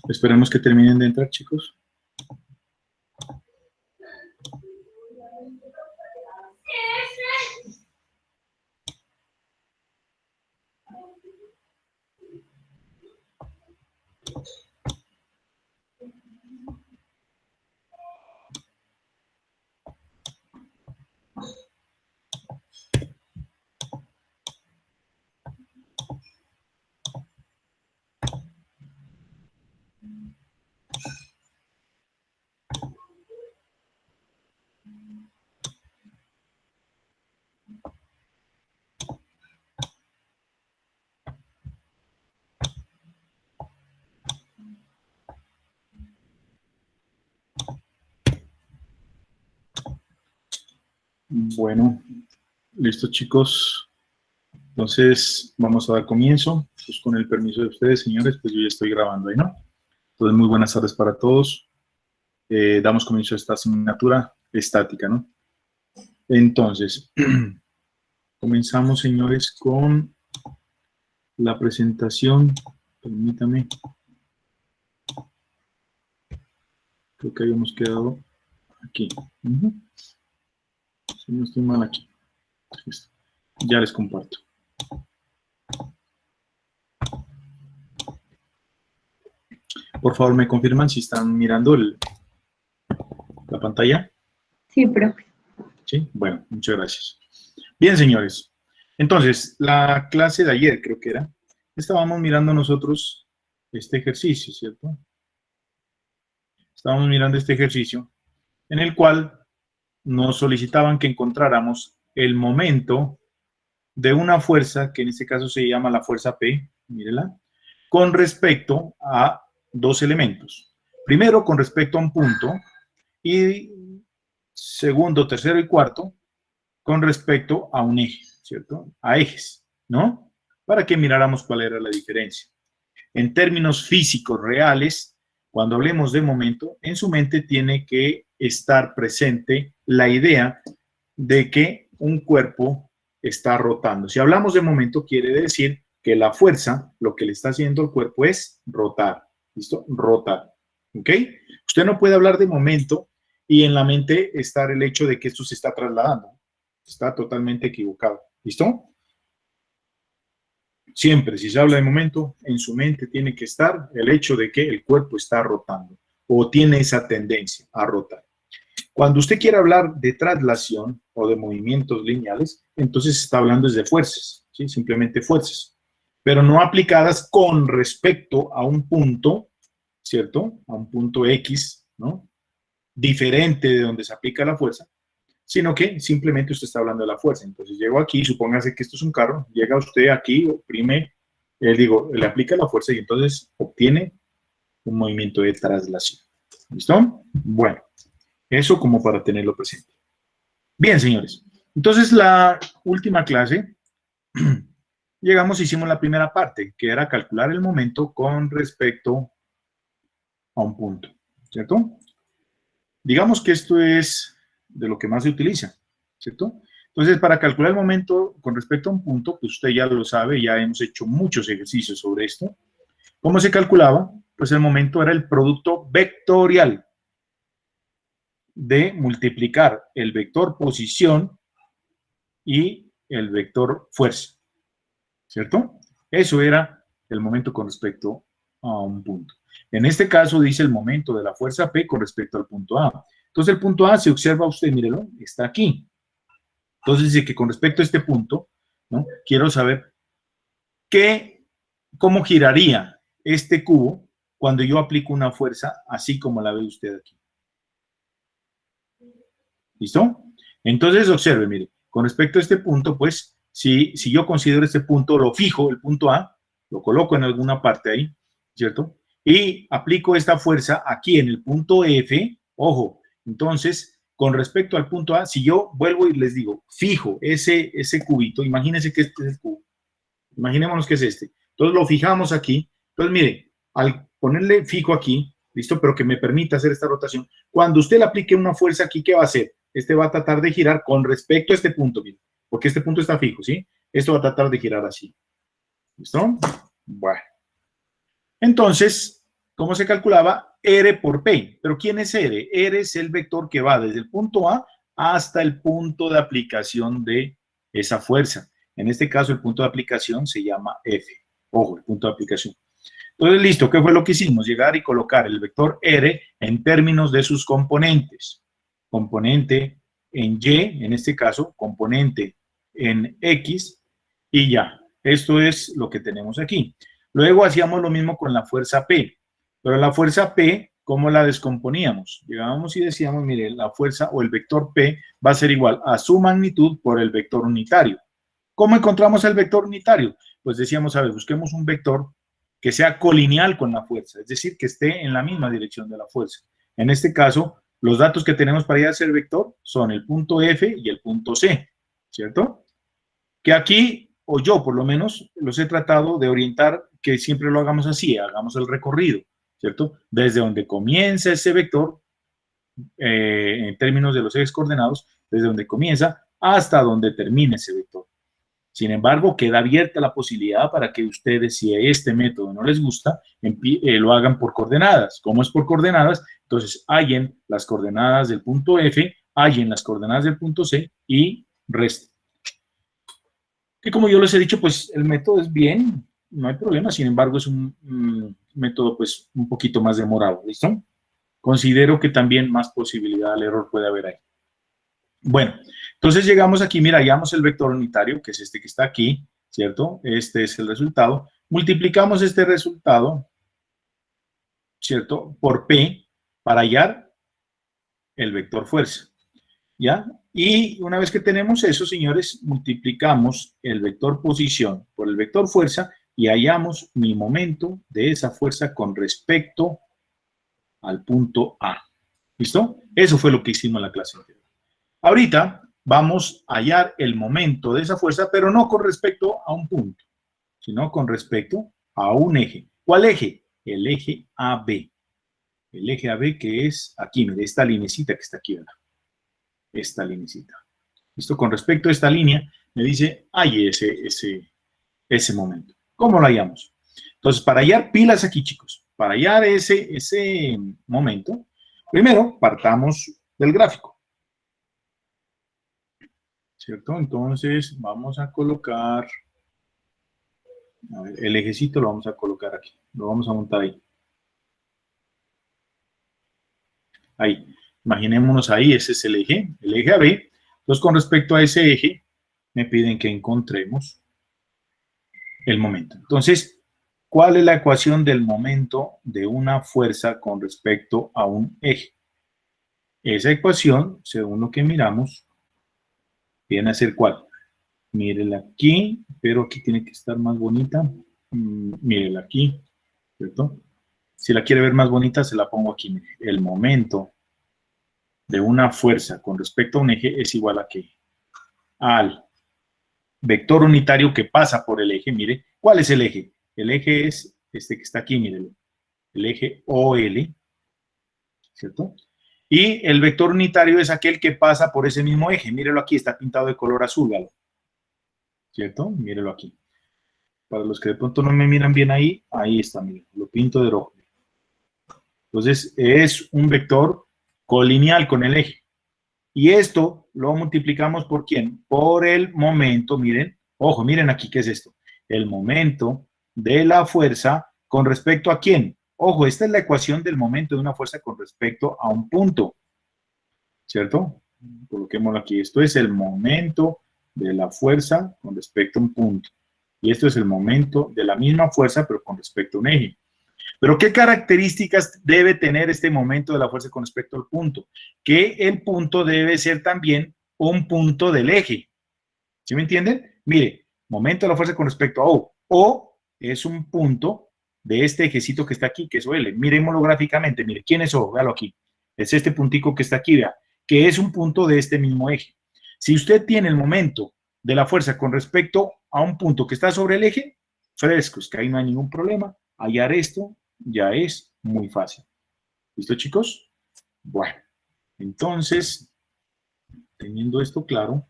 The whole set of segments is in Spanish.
Esperemos que terminen de entrar, chicos. Bueno, listo, chicos. Entonces, vamos a dar comienzo. Pues con el permiso de ustedes, señores, pues yo ya estoy grabando ahí, ¿no? Entonces, muy buenas tardes para todos. Damos comienzo a esta asignatura estática, ¿no? Entonces, comenzamos, señores, con la presentación. Permítame. Creo que habíamos quedado aquí. Si no estoy mal aquí. Listo. Ya les comparto. Por favor, ¿me confirman si están mirando la pantalla? Sí, profe. Sí, bueno, muchas gracias. Bien, señores. Entonces, la clase de ayer, creo que era, estábamos mirando nosotros este ejercicio, ¿cierto? Estábamos mirando este ejercicio en el cual nos solicitaban que encontráramos el momento de una fuerza, que en este caso se llama la fuerza P, mírela, con respecto a dos elementos. Primero, con respecto a un punto, y segundo, tercero y cuarto, con respecto a un eje, ¿cierto? A ejes, ¿no? Para que miráramos cuál era la diferencia. En términos físicos reales, cuando hablemos de momento, en su mente tiene que estar presente la idea de que un cuerpo está rotando. Si hablamos de momento, quiere decir que la fuerza, lo que le está haciendo al cuerpo es rotar. ¿Listo? Rotar. ¿Ok? Usted no puede hablar de momento y en la mente estar el hecho de que esto se está trasladando. Está totalmente equivocado. ¿Listo? Siempre, si se habla de momento, en su mente tiene que estar el hecho de que el cuerpo está rotando o tiene esa tendencia a rotar. Cuando usted quiere hablar de traslación o de movimientos lineales, entonces está hablando de fuerzas, ¿sí? Simplemente fuerzas, pero no aplicadas con respecto a un punto, ¿cierto? A un punto X, ¿no? Diferente de donde se aplica la fuerza, sino que simplemente usted está hablando de la fuerza. Entonces llego aquí, supóngase que esto es un carro, llega usted aquí, oprime, le aplica la fuerza y entonces obtiene un movimiento de traslación. ¿Listo? Bueno, eso como para tenerlo presente. Bien, señores. Entonces la última clase, llegamos, hicimos la primera parte, que era calcular el momento con respecto a un punto, ¿cierto? Digamos que esto es de lo que más se utiliza, ¿cierto? Entonces, para calcular el momento con respecto a un punto, pues usted ya lo sabe, ya hemos hecho muchos ejercicios sobre esto. ¿Cómo se calculaba? Pues el momento era el producto vectorial de multiplicar el vector posición y el vector fuerza, ¿cierto? Eso era el momento con respecto a un punto. En este caso dice el momento de la fuerza P con respecto al punto A. Entonces el punto A, se observa usted, mírelo, está aquí. Entonces dice que con respecto a este punto, ¿no? Quiero saber cómo giraría este cubo cuando yo aplico una fuerza así como la ve usted aquí. ¿Listo? Entonces observe, mire, con respecto a este punto, pues, si yo considero este punto, lo fijo, el punto A, lo coloco en alguna parte ahí, ¿cierto? Y aplico esta fuerza aquí en el punto F, ojo, entonces, con respecto al punto A, si yo vuelvo y les digo, fijo ese cubito, imagínense que este es el cubo, imaginémonos que es este, entonces lo fijamos aquí, entonces mire, al ponerle fijo aquí, listo, pero que me permita hacer esta rotación, cuando usted le aplique una fuerza aquí, ¿qué va a hacer? Este va a tratar de girar con respecto a este punto, mire, porque este punto está fijo, ¿sí? Esto va a tratar de girar así. ¿Listo? Bueno. Entonces, ¿Cómo se calculaba? R por P. ¿Pero quién es R? R es el vector que va desde el punto A hasta el punto de aplicación de esa fuerza. En este caso, el punto de aplicación se llama F. Ojo, el punto de aplicación. Entonces, listo, ¿qué fue lo que hicimos? Llegar y colocar el vector R en términos de sus componentes. Componente en Y, en este caso, componente en X, y ya. Esto es lo que tenemos aquí. Luego hacíamos lo mismo con la fuerza P. Pero la fuerza P, ¿cómo la descomponíamos? Llegábamos y decíamos, mire, la fuerza o el vector P va a ser igual a su magnitud por el vector unitario. ¿Cómo encontramos el vector unitario? Pues decíamos, a ver, busquemos un vector que sea colineal con la fuerza, es decir, que esté en la misma dirección de la fuerza. En este caso, los datos que tenemos para ir a hacer vector son el punto F y el punto C, ¿cierto? Que aquí, o yo por lo menos, los he tratado de orientar que siempre lo hagamos así, hagamos el recorrido, ¿cierto? Desde donde comienza ese vector, en términos de los ejes coordenados, desde donde comienza hasta donde termine ese vector. Sin embargo, queda abierta la posibilidad para que ustedes, si este método no les gusta, lo hagan por coordenadas. ¿Cómo es por coordenadas? Entonces, hallen las coordenadas del punto F, hallen las coordenadas del punto C y resten. Que como yo les he dicho, pues el método es bien, no hay problema, sin embargo es un método pues un poquito más demorado, ¿listo? Considero que también más posibilidad al error puede haber ahí. Bueno, entonces llegamos aquí, mira, hallamos el vector unitario, que es este que está aquí, ¿cierto? Este es el resultado. Multiplicamos este resultado, ¿cierto? Por P para hallar el vector fuerza, ¿ya? Y una vez que tenemos eso, señores, multiplicamos el vector posición por el vector fuerza y hallamos mi momento de esa fuerza con respecto al punto A. ¿Listo? Eso fue lo que hicimos en la clase anterior. Ahorita vamos a hallar el momento de esa fuerza, pero no con respecto a un punto, sino con respecto a un eje. ¿Cuál eje? El eje AB. El eje AB que es aquí, mire, esta linecita que está aquí, ¿verdad? Esta linecita. ¿Listo? Con respecto a esta línea, me dice, hay ese momento. ¿Cómo lo hallamos? Entonces, para hallar pilas aquí, chicos, para hallar ese momento, primero partamos del gráfico. ¿Cierto? Entonces vamos a colocar, a ver, el ejecito lo vamos a colocar aquí, lo vamos a montar ahí. Ahí, imaginémonos ahí, ese es el eje AB. Entonces con respecto a ese eje, me piden que encontremos el momento. Entonces, ¿cuál es la ecuación del momento de una fuerza con respecto a un eje? Esa ecuación, según lo que miramos, viene a ser ¿cuál? Mírela aquí, pero aquí tiene que estar más bonita. Mírela aquí, ¿cierto? Si la quiere ver más bonita, se la pongo aquí. Mire. El momento de una fuerza con respecto a un eje es igual a ¿qué? Al vector unitario que pasa por el eje. Mire, ¿cuál es el eje? El eje es este que está aquí, mire, el eje OL, ¿cierto? Y el vector unitario es aquel que pasa por ese mismo eje. Mírelo aquí, está pintado de color azul, ¿vale? ¿Cierto? Mírelo aquí. Para los que de pronto no me miran bien ahí, ahí está, mire, lo pinto de rojo. Entonces, es un vector colineal con el eje. Y esto lo multiplicamos por ¿quién? Por el momento, miren, ojo, miren aquí, ¿qué es esto? El momento de la fuerza con respecto a ¿quién? Ojo, esta es la ecuación del momento de una fuerza con respecto a un punto, ¿cierto? Coloquémoslo aquí. Esto es el momento de la fuerza con respecto a un punto. Y esto es el momento de la misma fuerza, pero con respecto a un eje. Pero ¿qué características debe tener este momento de la fuerza con respecto al punto? Que el punto debe ser también un punto del eje. ¿Sí me entienden? Mire, momento de la fuerza con respecto a O. O es un punto de este ejecito que está aquí, que es OL. Miremoslo gráficamente. Mire, ¿quién es O? Véalo aquí. Es este puntico que está aquí, vea, que es un punto de este mismo eje. Si usted tiene el momento de la fuerza con respecto a un punto que está sobre el eje, frescos, que ahí no hay ningún problema. Hallar esto ya es muy fácil. ¿Listo, chicos? Bueno, entonces, teniendo esto claro,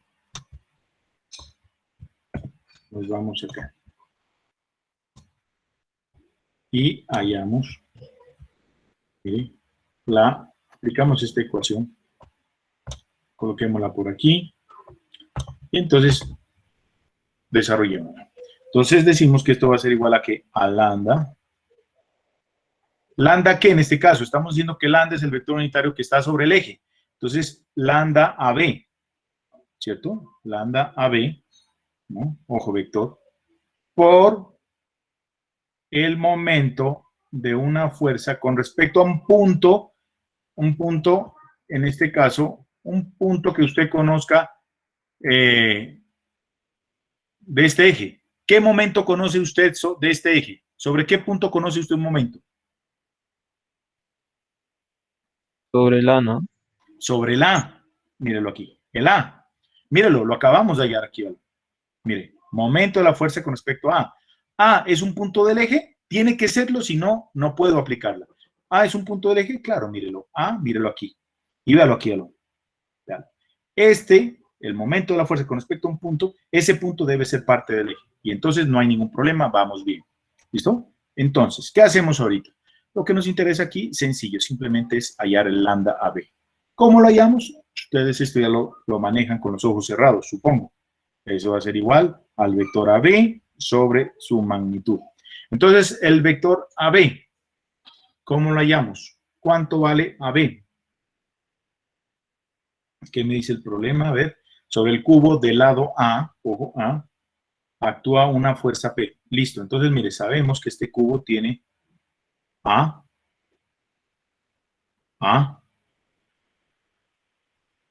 nos vamos acá. Y hallamos Mire, aplicamos esta ecuación, coloquémosla por aquí, y entonces desarrollémosla. Entonces decimos que esto va a ser igual a ¿qué? A lambda. ¿Lambda qué en este caso? Estamos diciendo que lambda es el vector unitario que está sobre el eje. Entonces, lambda AB, ¿cierto? Lambda AB, ¿no? Ojo vector, por el momento de una fuerza con respecto a un punto, en este caso, un punto que usted conozca de este eje. ¿Qué momento conoce usted de este eje? ¿Sobre qué punto conoce usted un momento? Sobre el A, ¿no? Sobre el A. Mírelo aquí. El A. Mírelo, lo acabamos de hallar aquí. ¿Vale? Mire, momento de la fuerza con respecto a A. A es un punto del eje, tiene que serlo, si no, no puedo aplicarla. A es un punto del eje, claro, mírelo. A, mírelo aquí. Y véalo aquí. Vean. El momento de la fuerza con respecto a un punto, ese punto debe ser parte del eje. Y entonces no hay ningún problema, vamos bien. ¿Listo? Entonces, ¿qué hacemos ahorita? Lo que nos interesa aquí, sencillo, simplemente es hallar el lambda AB. ¿Cómo lo hallamos? Ustedes esto ya lo manejan con los ojos cerrados, supongo. Eso va a ser igual al vector AB sobre su magnitud. Entonces, el vector AB, ¿cómo lo hallamos? ¿Cuánto vale AB? ¿Qué me dice el problema? A ver, sobre el cubo del lado A, ojo, A, actúa una fuerza P. Listo, entonces, mire, sabemos que este cubo tiene A, A,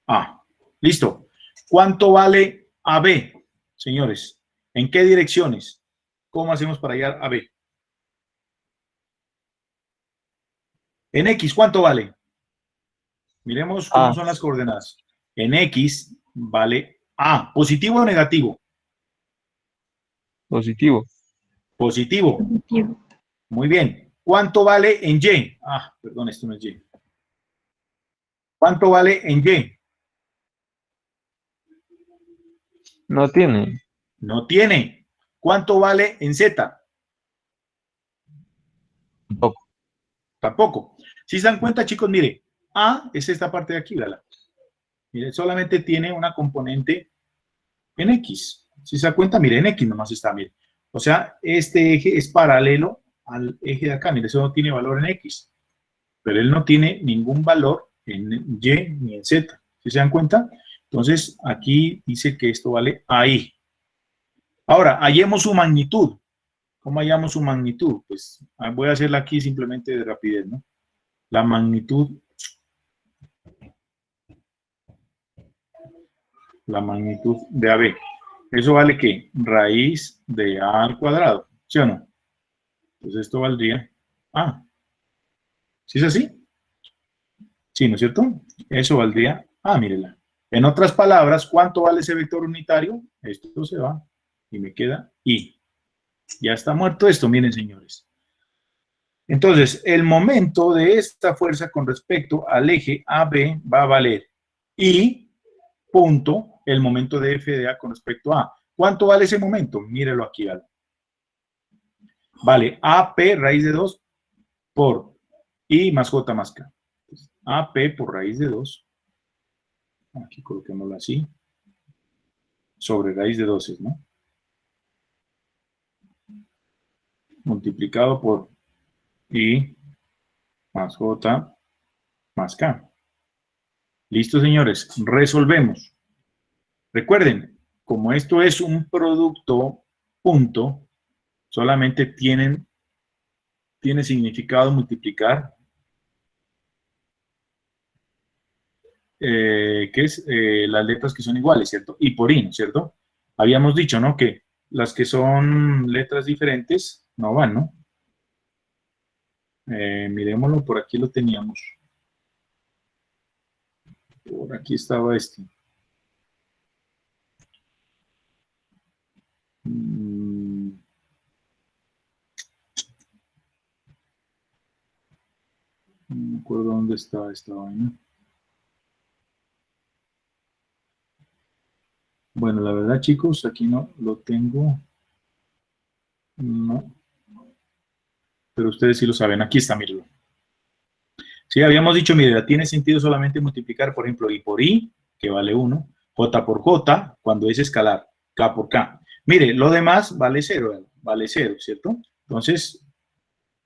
A. Listo. ¿Cuánto vale AB, señores? ¿En qué direcciones? ¿Cómo hacemos para hallar AB? En X, ¿cuánto vale? Miremos cómo A, son las coordenadas. En X vale A. ¿Positivo o negativo? positivo. Positivo. Positivo. Muy bien. ¿Cuánto vale en Y? Ah, perdón, esto no es Y. ¿Cuánto vale en Y? No tiene. No tiene. ¿Cuánto vale en Z? Tampoco. Tampoco. Si se dan cuenta, chicos, mire, A es esta parte de aquí, ¿verdad? Mire, solamente tiene una componente en X. Si se da cuenta, mire, en X nomás está, mire. O sea, este eje es paralelo al eje de acá, mire, eso no tiene valor en X. Pero él no tiene ningún valor en Y ni en Z. ¿Sí se dan cuenta? Entonces, aquí dice que esto vale ahí. Ahora, hallemos su magnitud. ¿Cómo hallamos su magnitud? Pues voy a hacerla aquí simplemente de rapidez, ¿no? La magnitud de AB. ¿Eso vale qué? Raíz de A al cuadrado, ¿sí o no? Entonces esto valdría A. ¿Sí es así? Sí, ¿no es cierto? Eso valdría A, mírela. En otras palabras, ¿cuánto vale ese vector unitario? Esto se va y me queda I. Ya está muerto esto, miren, señores. Entonces, el momento de esta fuerza con respecto al eje AB va a valer I punto el momento de F de A con respecto a A. ¿Cuánto vale ese momento? Mírelo aquí. Vale AP raíz de 2 por I más J más K. AP por raíz de 2. Aquí coloquémoslo así. Sobre raíz de 12, ¿no? Multiplicado por I más J más K. Listo, señores. Resolvemos. Recuerden, como esto es un producto punto, solamente tiene significado multiplicar, que es las letras que son iguales, ¿cierto? Y por I, ¿cierto? Habíamos dicho, ¿no? Que las que son letras diferentes no van, ¿no? Miremoslo, por aquí lo teníamos. Por aquí estaba este. No me acuerdo dónde estaba esta vaina. Bueno, la verdad, chicos, aquí no lo tengo. No. Pero ustedes sí lo saben. Aquí está, mírenlo. Sí, habíamos dicho, mire, tiene sentido solamente multiplicar, por ejemplo, I por I, que vale 1, J por J, cuando es escalar, K por K. Mire, lo demás vale 0, ¿cierto? Entonces,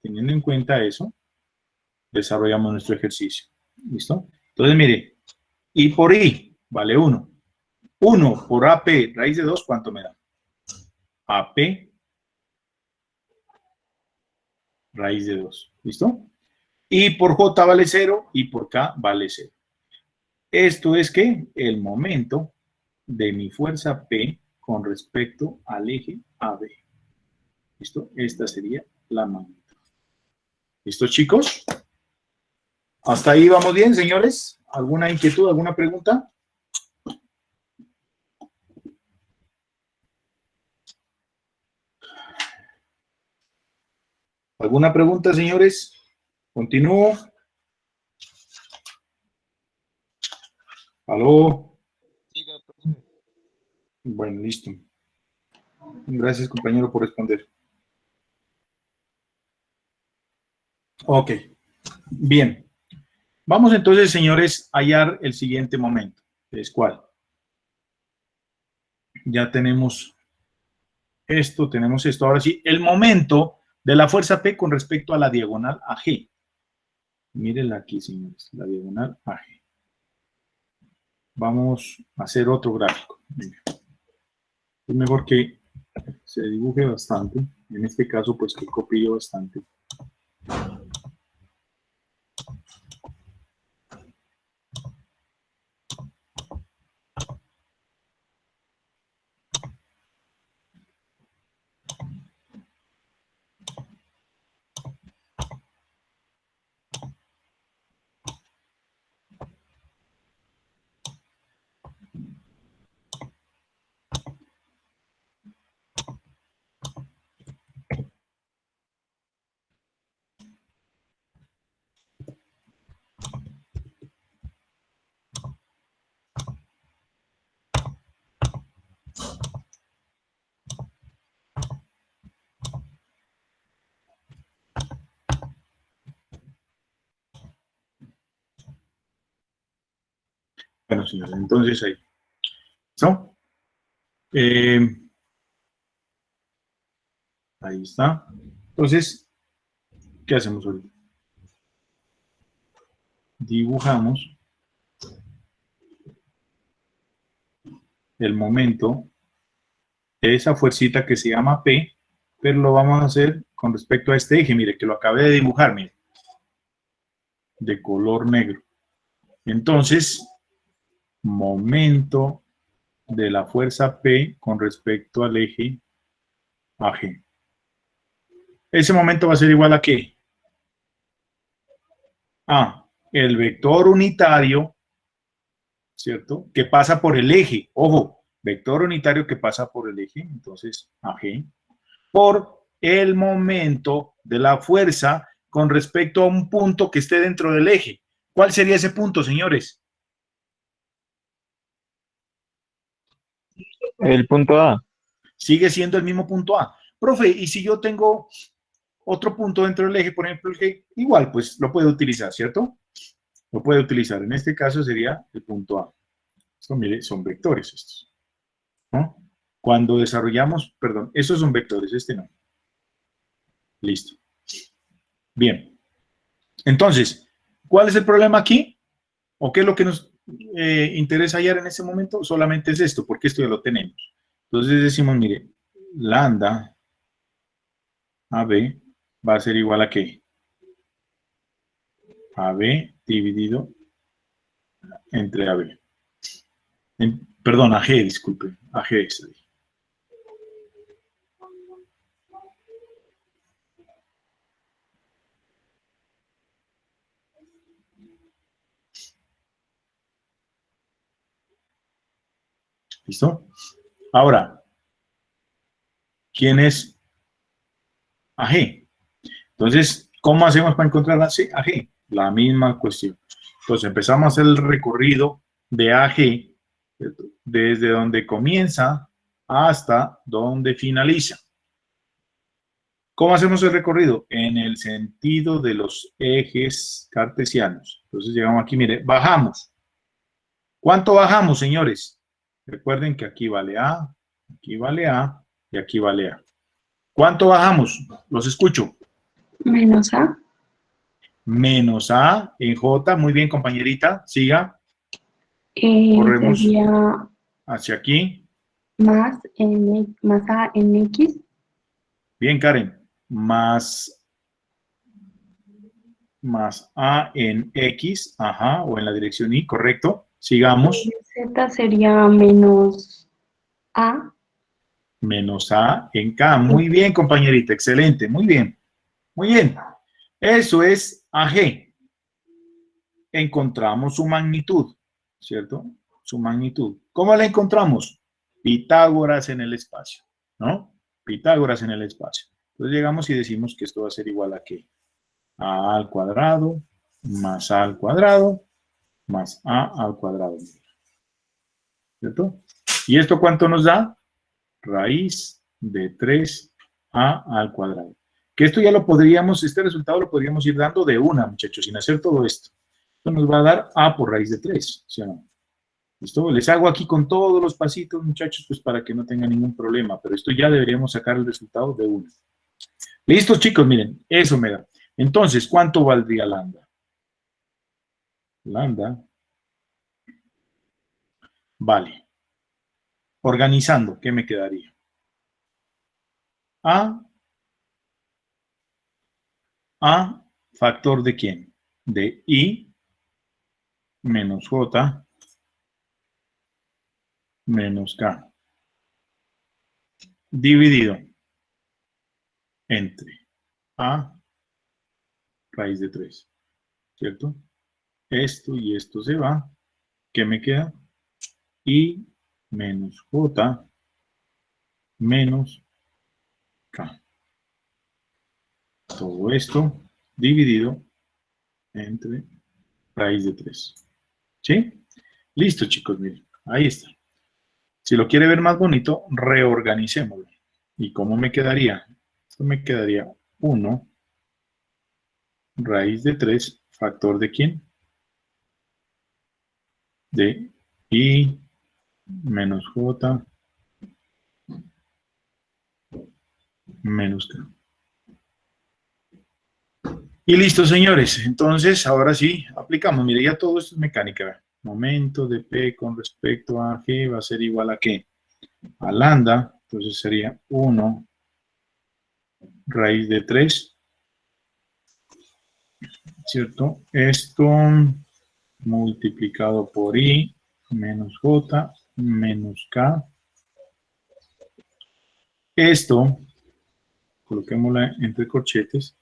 teniendo en cuenta eso, desarrollamos nuestro ejercicio. ¿Listo? Entonces, mire, I por I vale 1. 1 por AP raíz de 2, ¿cuánto me da? AP raíz de 2. ¿Listo? I por J vale 0 y por K vale 0. Esto es que el momento de mi fuerza P con respecto al eje AB. ¿Listo? Esta sería la magnitud. ¿Listo, chicos? ¿Hasta ahí vamos bien, señores? ¿Alguna inquietud, alguna pregunta? ¿Alguna pregunta, señores? Continúo. ¿Aló? Bueno, listo. Gracias, compañero, por responder. Ok. Bien. Vamos entonces, señores, a hallar el siguiente momento. ¿Es cuál? Ya tenemos esto, tenemos esto. Ahora sí, el momento de la fuerza P con respecto a la diagonal AG. Mírenla aquí, señores, la diagonal AG. Vamos a hacer otro gráfico. Es mejor que se dibuje bastante. En este caso, pues que copie bastante. Bueno, señores, entonces ahí. ¿No? Ahí está. Entonces, ¿qué hacemos ahorita? Dibujamos el momento de esa fuercita que se llama P, pero lo vamos a hacer con respecto a este eje. Mire, que lo acabé de dibujar, mire, de color negro. Entonces, momento de la fuerza P con respecto al eje AG. Ese momento va a ser igual a ¿qué? A el vector unitario, ¿cierto? Que pasa por el eje. Ojo, vector unitario que pasa por el eje, entonces AG, por el momento de la fuerza con respecto a un punto que esté dentro del eje. ¿Cuál sería ese punto, señores? El punto A. Sigue siendo el mismo punto A. Profe, ¿y si yo tengo otro punto dentro del eje, por ejemplo, el G, igual, pues lo puede utilizar, ¿cierto? Lo puede utilizar. En este caso sería el punto A. Esto, mire, son vectores estos, ¿no? Cuando desarrollamos, perdón, estos son vectores, este no. Listo. Bien. Entonces, ¿cuál es el problema aquí? ¿O qué es lo que nos interesa hallar en este momento? Solamente es esto, porque esto ya lo tenemos. Entonces decimos, mire, lambda AB va a ser igual a ¿qué? AB dividido entre AB. Perdón, AG, disculpe. AG es ahí. ¿Listo? Ahora, ¿quién es AG? Entonces, ¿cómo hacemos para encontrar AG? La misma cuestión. Entonces, empezamos a hacer el recorrido de AG, ¿cierto? Desde donde comienza hasta donde finaliza. ¿Cómo hacemos el recorrido? En el sentido de los ejes cartesianos. Entonces llegamos aquí, mire, bajamos. ¿Cuánto bajamos, señores? Recuerden que aquí vale A y aquí vale A. ¿Cuánto bajamos? Los escucho. Menos A. Menos A en J. Muy bien, compañerita. Siga. Corremos Sería hacia aquí. más A en X. Bien, Karen. Más A en X. Ajá, o en la dirección Y, correcto. Sigamos. Z sería menos A. Menos A en K. Muy bien, compañerita. Excelente. Muy bien. Muy bien. Eso es AG. Encontramos su magnitud, ¿cierto? Su magnitud. ¿Cómo la encontramos? Pitágoras en el espacio, ¿no? Pitágoras en el espacio. Entonces llegamos y decimos que esto va a ser igual a ¿qué? A al cuadrado más A al cuadrado más A al cuadrado. ¿Cierto? ¿Y esto cuánto nos da? Raíz de 3A al cuadrado. Que esto ya lo podríamos, este resultado lo podríamos ir dando de una, muchachos, sin hacer todo esto. Esto nos va a dar A por raíz de 3, ¿sí o no? ¿Listo? Les hago aquí con todos los pasitos, muchachos, pues para que no tengan ningún problema, pero esto ya deberíamos sacar el resultado de una. ¿Listo, chicos? Miren, eso me da. Entonces, ¿cuánto valdría lambda? Lambda vale. Organizando, ¿qué me quedaría? A factor de quién? De I menos J menos K. Dividido entre A raíz de 3. ¿Cierto? Esto y esto se va. ¿Qué me queda? I menos J menos K. Todo esto dividido entre raíz de 3. ¿Sí? Listo, chicos, miren, ahí está. Si lo quiere ver más bonito, reorganicémoslo. ¿Y cómo me quedaría? Esto me quedaría 1 raíz de 3, factor de quién? De I menos J menos K. Y listo, señores. Entonces, ahora sí, aplicamos. Mire, ya todo esto es mecánica. ¿Ve? Momento de P con respecto a G va a ser igual a ¿qué? A lambda. Entonces sería 1 raíz de 3. ¿Cierto? Esto multiplicado por I menos J menos K. Esto, coloquémosla entre corchetes.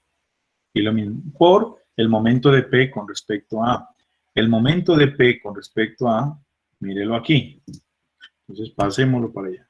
Y lo mismo, por el momento de P con respecto a A. El momento de P con respecto a A, mírelo aquí. Entonces, pasémoslo para allá.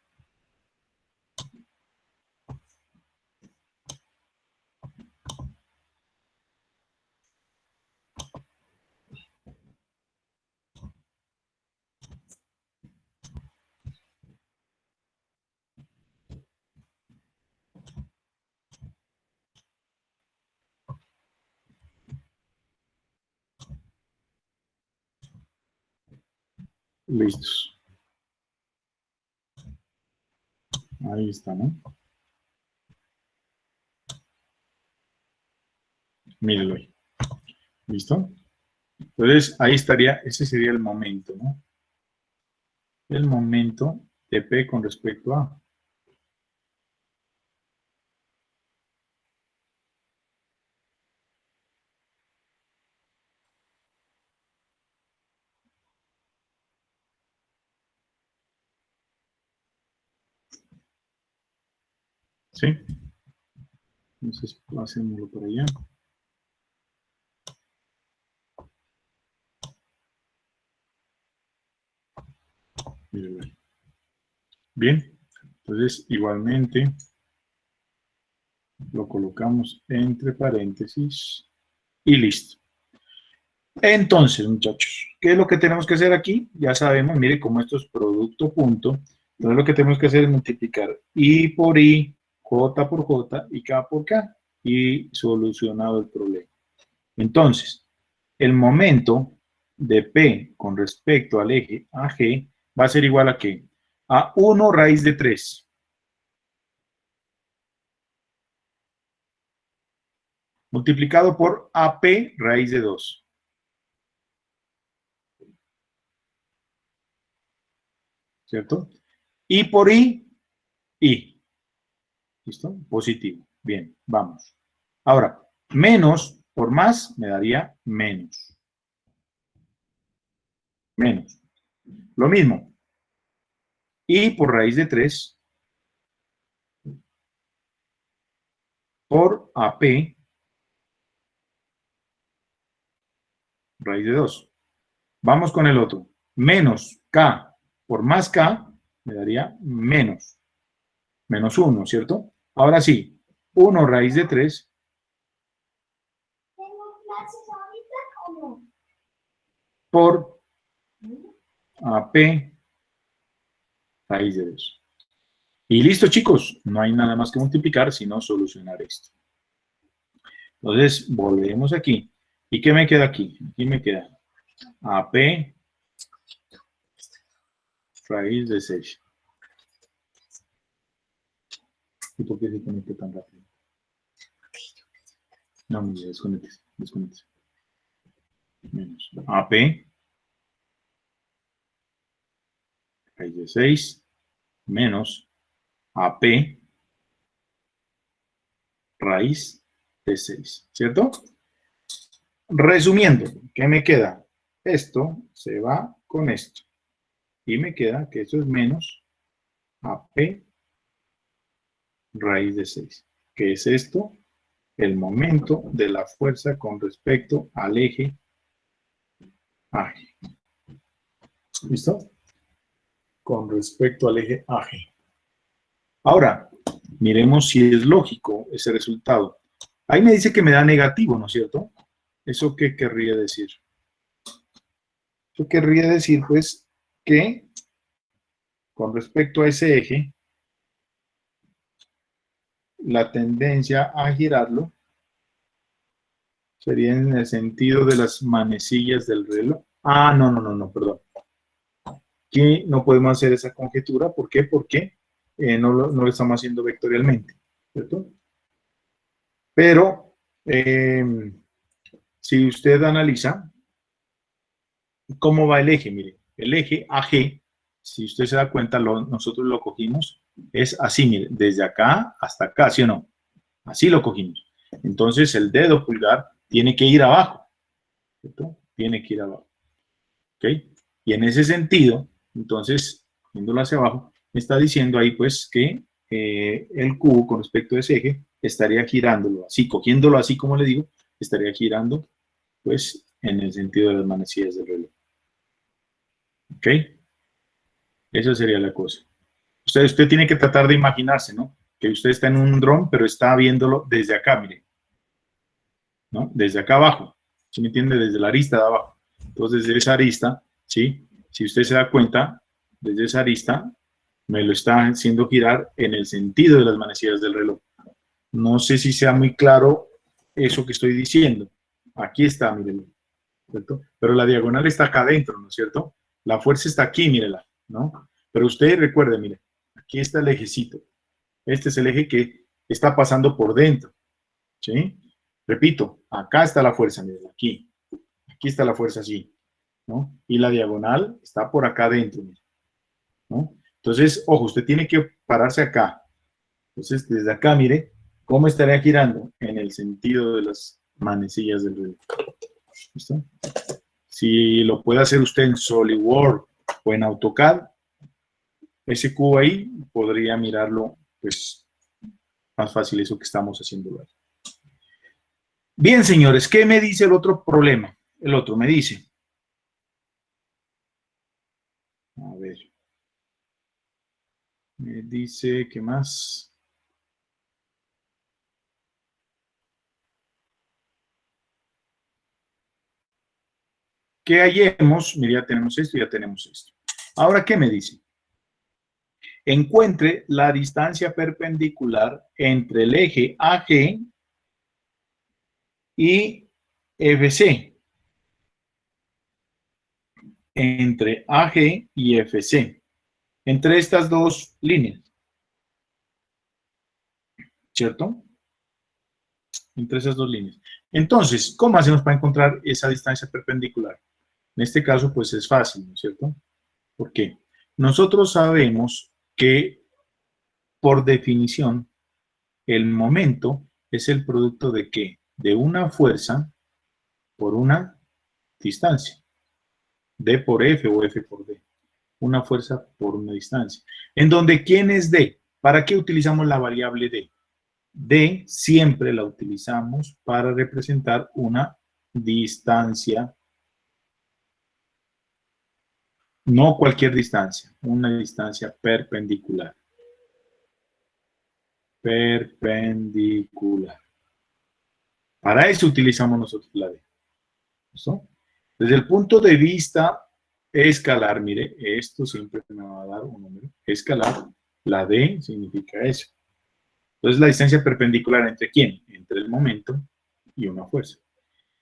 Listos. Ahí está, ¿no? Mírelo ahí. ¿Listo? Entonces, ahí estaría, ese sería el momento, ¿no? El momento de P con respecto a A. ¿Sí? Entonces, pasémoslo por allá. Mírelo ahí. Bien. Entonces, igualmente, lo colocamos entre paréntesis y listo. Entonces, muchachos, ¿qué es lo que tenemos que hacer aquí? Ya sabemos, mire, como esto es producto punto, entonces lo que tenemos que hacer es multiplicar I por I J por J y K por K. Y solucionado el problema. Entonces, el momento de P con respecto al eje AG va a ser igual a ¿qué? A 1 raíz de 3. Multiplicado por AP raíz de 2. ¿Cierto? Y por I. ¿Listo? Positivo. Bien, vamos. Ahora, menos por más me daría menos. Menos. Lo mismo. I por raíz de 3 por AP raíz de 2. Vamos con el otro. Menos K por más K me daría menos. Menos 1, ¿cierto? Ahora sí, 1 raíz de 3 por AP raíz de 2. Y listo, chicos. No hay nada más que multiplicar, sino solucionar esto. Entonces, volvemos aquí. ¿Y qué me queda aquí? Aquí me queda AP raíz de 6. ¿Y por qué se conecta tan rápido? No, mire, desconectes. Menos AP raíz de 6 menos AP raíz de 6, ¿cierto? Resumiendo, ¿qué me queda? Esto se va con esto. Y me queda que esto es menos AP raíz de 6. ¿Qué es esto? El momento de la fuerza con respecto al eje AG. ¿Listo? Con respecto al eje AG. Ahora, miremos si es lógico ese resultado. Ahí me dice que me da negativo, ¿no es cierto? ¿Eso qué querría decir? Eso querría decir, pues, que con respecto a ese eje, la tendencia a girarlo sería en el sentido de las manecillas del reloj. Ah, no, perdón. Aquí no podemos hacer esa conjetura. ¿Por qué? Porque no lo estamos haciendo vectorialmente, ¿cierto? Pero, si usted analiza cómo va el eje, mire, el eje AG, si usted se da cuenta, nosotros lo cogimos, es así, mire, desde acá hasta acá, ¿sí o no? Así lo cogimos. Entonces, el dedo pulgar tiene que ir abajo, ¿cierto? Tiene que ir abajo, ¿ok? Y en ese sentido, entonces, viéndolo hacia abajo, me está diciendo ahí, pues, que el cubo con respecto a ese eje estaría girándolo así, cogiéndolo así como le digo, estaría girando, pues, en el sentido de las manecillas del reloj. ¿Ok? Esa sería la cosa. Usted tiene que tratar de imaginarse, ¿no? Que usted está en un dron, pero está viéndolo desde acá, mire. ¿No? Desde acá abajo. ¿Sí me entiende? Desde la arista de abajo. Entonces, desde esa arista, ¿sí? Si usted se da cuenta, desde esa arista, me lo está haciendo girar en el sentido de las manecillas del reloj. No sé si sea muy claro eso que estoy diciendo. Aquí está, mírelo, ¿cierto? Pero la diagonal está acá adentro, ¿no es cierto? La fuerza está aquí, mírela, ¿no? Pero usted recuerde, mire, aquí está el ejecito. Este es el eje que está pasando por dentro, ¿sí? Repito, acá está la fuerza, mire, aquí. Aquí está la fuerza así, ¿no? Y la diagonal está por acá adentro, ¿no? Entonces, ojo, usted tiene que pararse acá. Entonces, desde acá, mire, ¿cómo estaría girando? En el sentido de las manecillas del reloj. ¿Listo? Si lo puede hacer usted en SolidWorks o en AutoCAD, ese cubo ahí podría mirarlo, pues, más fácil eso que estamos haciendo. Bien, señores, ¿qué me dice el otro problema? El otro me dice, a ver, me dice, ¿qué más? Que hallemos, mira, ya tenemos esto, ya tenemos esto. Ahora, ¿qué me dice? encuentre la distancia perpendicular entre el eje AG y FC. Entre AG y FC. Entre estas dos líneas. ¿Cierto? Entre esas dos líneas. Entonces, ¿cómo hacemos para encontrar esa distancia perpendicular? En este caso, pues es fácil, ¿no es cierto? ¿Por qué? Nosotros sabemos que, por definición, el momento es el producto de ¿qué? De una fuerza por una distancia. D por F o F por D. Una fuerza por una distancia. En donde, ¿quién es D? ¿Para qué utilizamos la variable D? D siempre la utilizamos para representar una distancia. No cualquier distancia, una distancia perpendicular. Perpendicular. Para eso utilizamos nosotros la D. ¿Listo? Desde el punto de vista escalar, mire, esto siempre me va a dar un número escalar. La D significa eso. Entonces, la distancia perpendicular ¿entre quién? Entre el momento y una fuerza.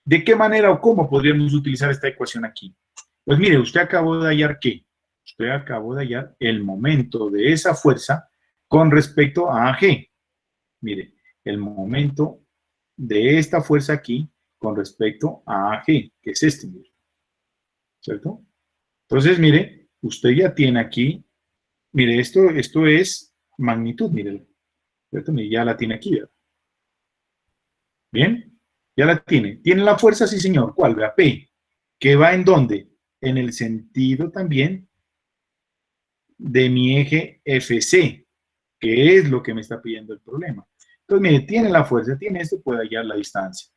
¿De qué manera o cómo podríamos utilizar esta ecuación aquí? Pues mire, usted acabó de hallar ¿qué? Usted acabó de hallar el momento de esa fuerza con respecto a AG. Mire, el momento de esta fuerza aquí con respecto a AG, que es este, mire. ¿Cierto? Entonces, mire, usted ya tiene aquí, mire, esto es magnitud, mire, ¿cierto? Ya la tiene aquí, ¿verdad? ¿Bien? Ya la tiene. ¿Tiene la fuerza? Sí, señor. ¿Cuál? Vea, P. ¿Que va en dónde? En el sentido también de mi eje FC, que es lo que me está pidiendo el problema. Entonces, mire, tiene la fuerza, tiene esto, puede hallar la distancia.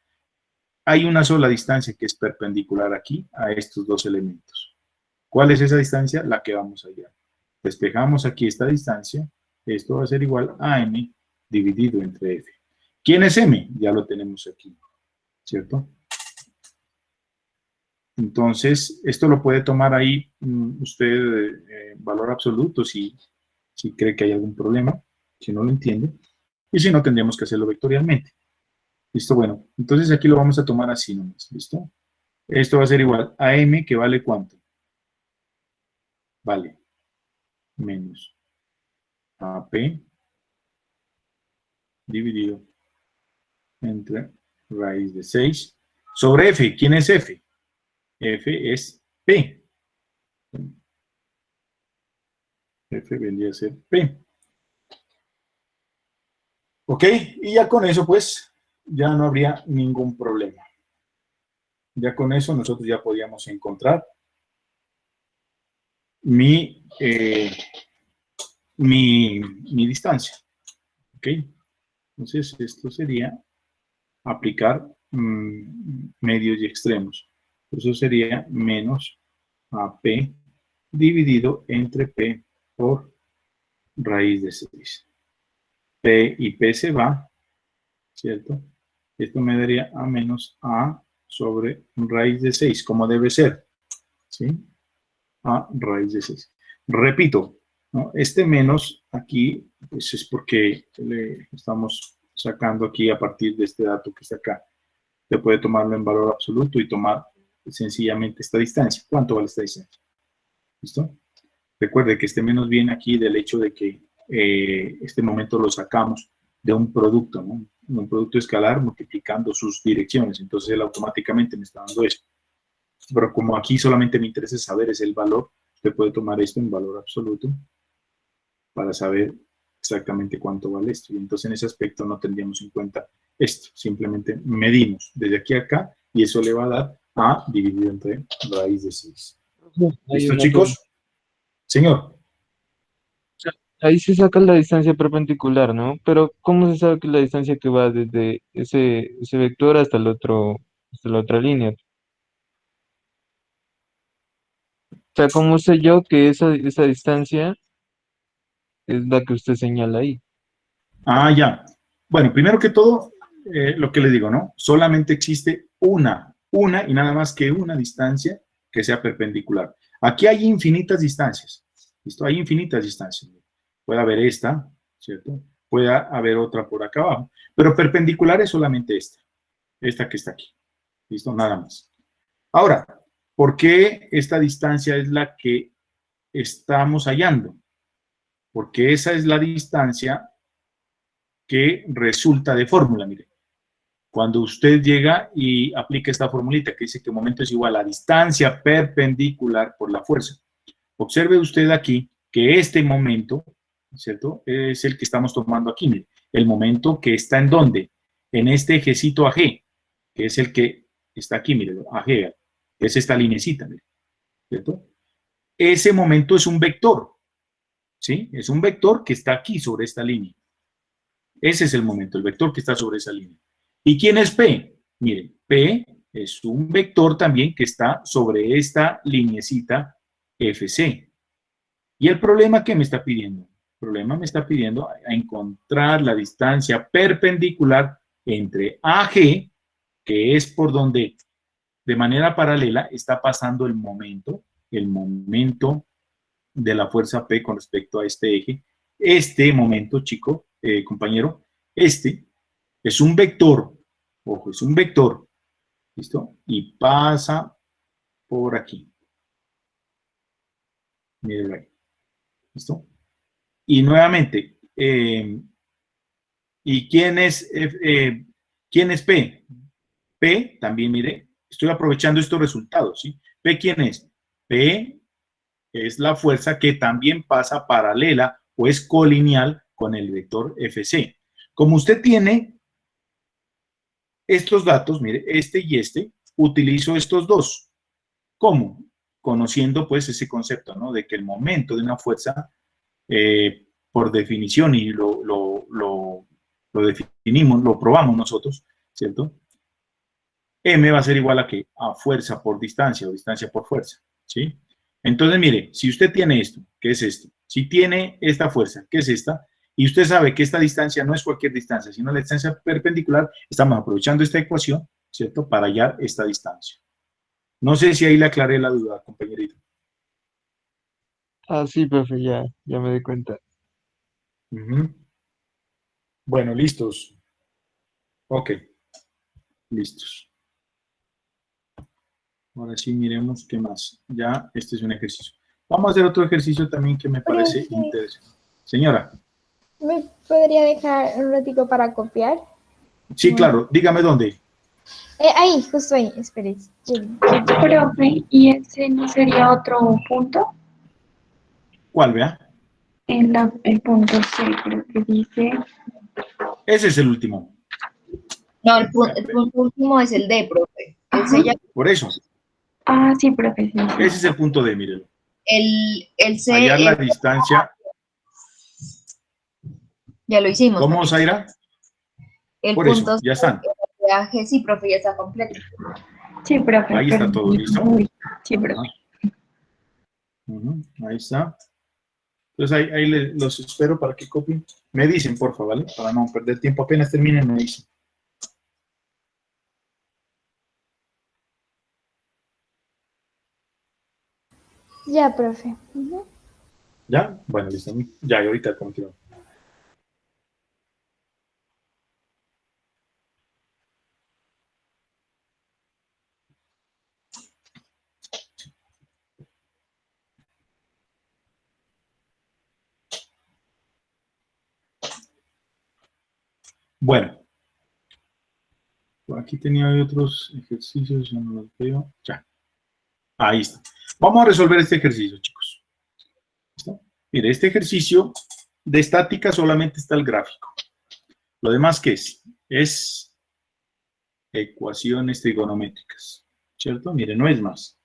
Hay una sola distancia que es perpendicular aquí a estos dos elementos. ¿Cuál es esa distancia? La que vamos a hallar. Despejamos aquí esta distancia. Esto va a ser igual a M dividido entre F. ¿Quién es M? Ya lo tenemos aquí, ¿cierto? Entonces, esto lo puede tomar ahí usted valor absoluto si cree que hay algún problema, si no lo entiende, y si no, tendríamos que hacerlo vectorialmente. ¿Listo? Bueno, entonces aquí lo vamos a tomar así nomás, ¿listo? Esto va a ser igual a M, que vale ¿cuánto? Vale menos AP dividido entre raíz de 6 sobre F. ¿Quién es F? F es P. F vendría a ser P. ¿Ok? Y ya con eso, pues, ya no habría ningún problema. Ya con eso nosotros ya podíamos encontrar mi distancia. ¿Ok? Entonces, esto sería aplicar medios y extremos. Eso sería menos AP dividido entre P por raíz de 6. P y P se va, ¿cierto? Esto me daría a menos A sobre raíz de 6, como debe ser, ¿sí? A raíz de 6. Repito, ¿no? Este menos aquí, pues es porque le estamos sacando aquí a partir de este dato que está acá. Usted puede tomarlo en valor absoluto y tomar sencillamente esta distancia. ¿Cuánto vale esta distancia? ¿Listo? Recuerde que este menos viene aquí del hecho de que este momento lo sacamos de un producto, ¿no? Un producto escalar multiplicando sus direcciones. Entonces él automáticamente me está dando eso. Pero como aquí solamente me interesa saber es el valor, usted puede tomar esto en valor absoluto para saber exactamente cuánto vale esto. Y entonces en ese aspecto no tendríamos en cuenta esto. Simplemente medimos desde aquí a acá y eso le va a dar A dividido entre raíz de 6. ¿Listo, chicos? Señor. Ahí se saca la distancia perpendicular, ¿no? Pero ¿cómo se sabe que la distancia que va desde ese vector hasta hasta la otra línea? O sea, ¿cómo sé yo que esa distancia es la que usted señala ahí? Ah, ya. Bueno, primero que todo, lo que le digo, ¿no? Solamente existe una y nada más que una distancia que sea perpendicular. Aquí hay infinitas distancias. ¿Listo? Hay infinitas distancias. puede haber esta, ¿cierto? Puede haber otra por acá abajo, pero perpendicular es solamente esta que está aquí. ¿Listo? Nada más. Ahora, ¿por qué esta distancia es la que estamos hallando? Porque esa es la distancia que resulta de fórmula, mire. Cuando usted llega y aplica esta formulita que dice que el momento es igual a distancia perpendicular por la fuerza. Observe usted aquí que este momento, ¿cierto? Es el que estamos tomando aquí, mire. El momento que está en ¿dónde? En este ejecito AG, que es el que está aquí, mire, AG, es esta linecita, mire, ¿cierto? Ese momento es un vector, ¿sí? Es un vector que está aquí sobre esta línea. Ese es el momento, el vector que está sobre esa línea. ¿Y quién es P? Miren, P es un vector también que está sobre esta lineecita FC. ¿Y el problema qué me está pidiendo? El problema me está pidiendo a encontrar la distancia perpendicular entre AG, que es por donde de manera paralela está pasando el momento de la fuerza P con respecto a este eje. Este momento, chico, compañero, este es un vector, ojo, es un vector, ¿listo? Y pasa por aquí. Mírenlo ahí, ¿listo? Y nuevamente, ¿y quién es P? P, también mire, estoy aprovechando estos resultados, ¿sí? P, ¿quién es? P es la fuerza que también pasa paralela o es colineal con el vector FC. Como usted tiene estos datos, mire, este y este, utilizo estos dos. ¿Cómo? Conociendo pues ese concepto, ¿no? De que el momento de una fuerza, por definición, y lo definimos, lo probamos nosotros, ¿cierto? M va a ser igual a ¿qué? A fuerza por distancia o distancia por fuerza, ¿sí? Entonces, mire, si usted tiene esto, ¿qué es esto? Si tiene esta fuerza, ¿qué es esta? Y usted sabe que esta distancia no es cualquier distancia, sino la distancia perpendicular, estamos aprovechando esta ecuación, ¿cierto? Para hallar esta distancia. No sé si ahí le aclaré la duda, compañerito. Ah, sí, profe, ya me di cuenta. Bueno, listos. Ok, listos. Ahora sí, miremos qué más. Ya, este es un ejercicio. Vamos a hacer otro ejercicio también que me parece interesante. Señora. ¿Me podría dejar un ratico para copiar? Sí, claro. Dígame dónde. Ahí, justo ahí. Espere. Profe, ¿y ese no sería otro punto? ¿Cuál, vea? El punto C, creo que dice. Ese es el último. No, el punto último es el D, profe. Por eso. Ah, sí, profe, sí. Ese es el punto D, mírelo. El C. Hallar la distancia. Ya lo hicimos. ¿Cómo, Zaira? El Por punto eso, ya están. viaje, sí, profe, ya está completo. Sí, profe. Ahí está todo, ¿listo? Sí, profe. Ahí está. Entonces ahí los espero para que copien. Me dicen, porfa, ¿vale? Para no perder tiempo. Apenas terminen, me dicen. Ya, profe. ¿Ya? Bueno, listo. Ya, y ahorita continúo. Bueno. Por aquí tenía otros ejercicios, ya no los veo. Ya. Ahí está. Vamos a resolver este ejercicio, chicos. ¿Listo? Mire, este ejercicio de estática solamente está el gráfico. Lo demás, ¿qué es? Es ecuaciones trigonométricas, ¿cierto? Mire, no es más.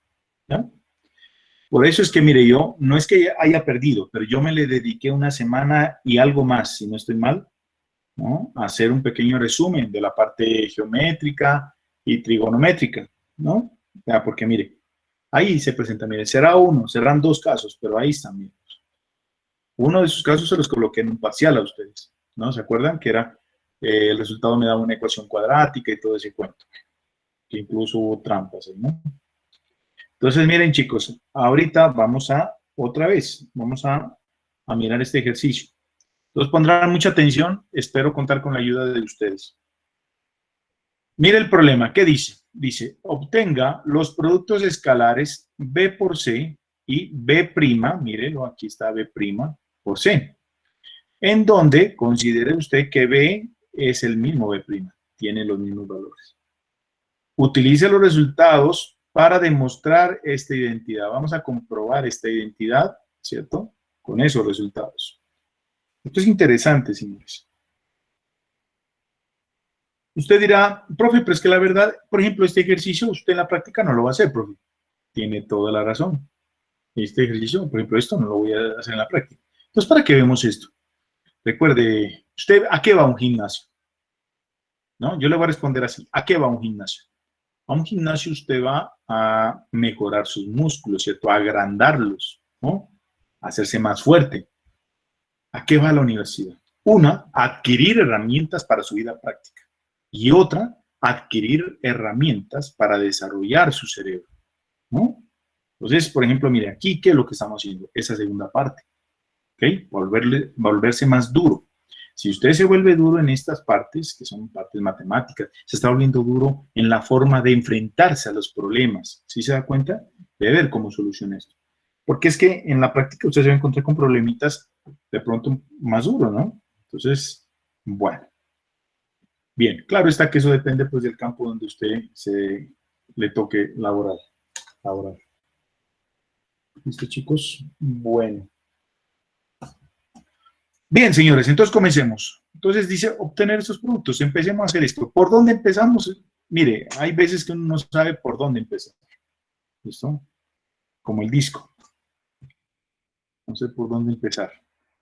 ¿Ya? Por eso es que, mire, yo no es que haya perdido, pero yo me le dediqué una semana y algo más, si no estoy mal, ¿no? A hacer un pequeño resumen de la parte geométrica y trigonométrica, ¿no? Ya, porque, mire, ahí se presenta, mire, serán dos casos, pero ahí están, mire. Uno de esos casos se los coloqué en un parcial a ustedes, ¿no? ¿Se acuerdan? Que era, el resultado me daba una ecuación cuadrática y todo ese cuento, que incluso hubo trampas, ¿no? Entonces, miren, chicos, ahorita vamos a, otra vez, vamos a mirar este ejercicio. Entonces pondrán mucha atención, espero contar con la ayuda de ustedes. Mire el problema, ¿qué dice? Dice, obtenga los productos escalares B por C y B', mírelo, aquí está B' por C, en donde considere usted que B es el mismo B', tiene los mismos valores. Utilice los resultados para demostrar esta identidad. Vamos a comprobar esta identidad, ¿cierto? Con esos resultados. Esto es interesante, señores. Usted dirá, profe, pero es que la verdad, por ejemplo, este ejercicio usted en la práctica no lo va a hacer, profe. Tiene toda la razón. Este ejercicio, por ejemplo, esto no lo voy a hacer en la práctica. Entonces, ¿para qué vemos esto? Recuerde, ¿usted a qué va a un gimnasio? ¿No? Yo le voy a responder así. ¿A qué va a un gimnasio? A un gimnasio usted va a mejorar sus músculos, ¿cierto? A agrandarlos, ¿no? A hacerse más fuerte. ¿A qué va a la universidad? Una, a adquirir herramientas para su vida práctica. Y otra, adquirir herramientas para desarrollar su cerebro, ¿no? Entonces, por ejemplo, mire, aquí, ¿qué es lo que estamos haciendo? Esa segunda parte, ¿ok? Volverse más duro. Si usted se vuelve duro en estas partes, que son partes matemáticas, se está volviendo duro en la forma de enfrentarse a los problemas. ¿Sí se da cuenta? De ver cómo soluciona esto. Porque es que en la práctica usted se va a encontrar con problemitas de pronto más duros, ¿no? Entonces, bueno. Bien, claro está que eso depende pues del campo donde usted le toque laborar. ¿Listo, chicos? Bueno. Bien, señores, entonces comencemos. Entonces dice obtener estos productos. Empecemos a hacer esto. ¿Por dónde empezamos? Mire, hay veces que uno no sabe por dónde empezar. ¿Listo? Como el disco. No sé por dónde empezar.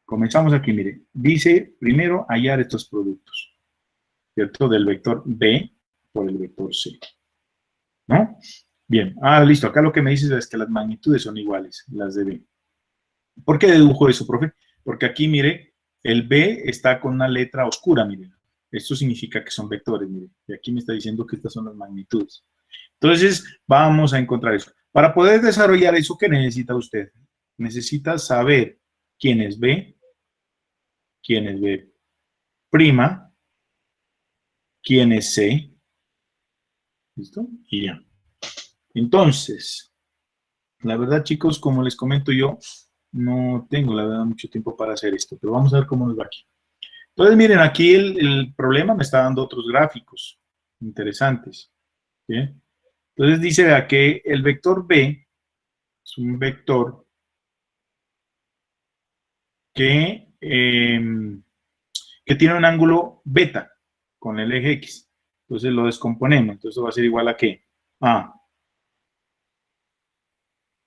Comenzamos aquí, mire. Dice primero hallar estos productos. ¿Cierto? Del vector B por el vector C. ¿No? Bien. Ah, listo. Acá lo que me dice es que las magnitudes son iguales, las de B. ¿Por qué dedujo eso, profe? Porque aquí, mire, el B está con una letra oscura, mire. Esto significa que son vectores, mire. Y aquí me está diciendo que estas son las magnitudes. Entonces, vamos a encontrar eso. Para poder desarrollar eso, ¿qué necesita usted? Necesita saber quién es B, quién es B', quién es C. ¿Listo? Y ya. Entonces, la verdad, chicos, como les comento yo, no tengo, la verdad, mucho tiempo para hacer esto, pero vamos a ver cómo nos va aquí. Entonces, miren, aquí el problema me está dando otros gráficos interesantes. ¿Sí? Entonces dice, vea, que el vector B es un vector que tiene un ángulo beta con el eje X. Entonces lo descomponemos. Entonces va a ser igual a ¿qué? A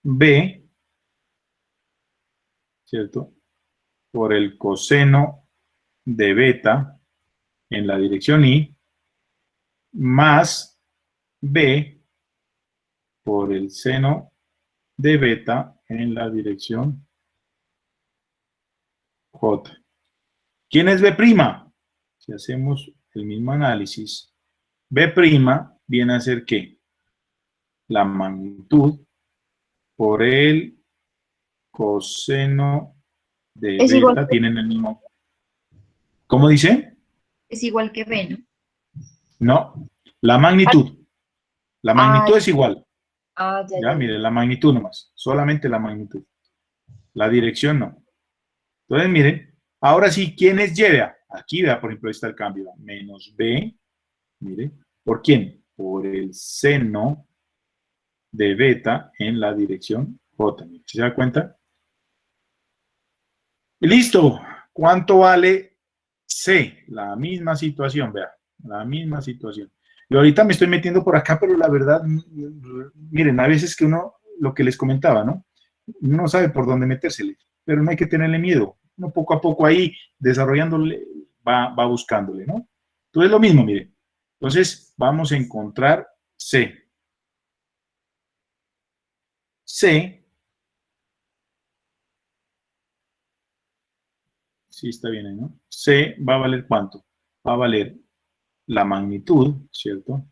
B, ¿cierto? Por el coseno de beta en la dirección Y, más B por el seno de beta en la dirección J. ¿Quién es B'? Si hacemos el mismo análisis, B' viene a ser ¿qué? La magnitud por el coseno de Es igual, beta, tienen el mismo. ¿Cómo dice? es igual que B, ¿no? No, la magnitud. La magnitud Ah, es igual. ya, Ya, ya. mire, la magnitud nomás. Solamente la magnitud. La dirección no. Entonces, miren, ahora sí, ¿quién es Y? Vea, aquí, vea, por ejemplo, ahí está el cambio. Menos B, mire, ¿por quién? Por el seno de beta en la dirección J. ¿Se da cuenta? Y listo. ¿Cuánto vale C? La misma situación, vea. La misma situación. Y ahorita me estoy metiendo por acá, pero la verdad, miren, a veces que uno, lo que les comentaba, ¿no? Uno no sabe por dónde metérsele, pero no hay que tenerle miedo. Uno poco a poco ahí, desarrollándole, va buscándole, ¿no? Entonces, lo mismo, miren. Entonces, vamos a encontrar C. C, sí está bien ahí, ¿no? C va a valer ¿cuánto? Va a valer la magnitud, ¿cierto?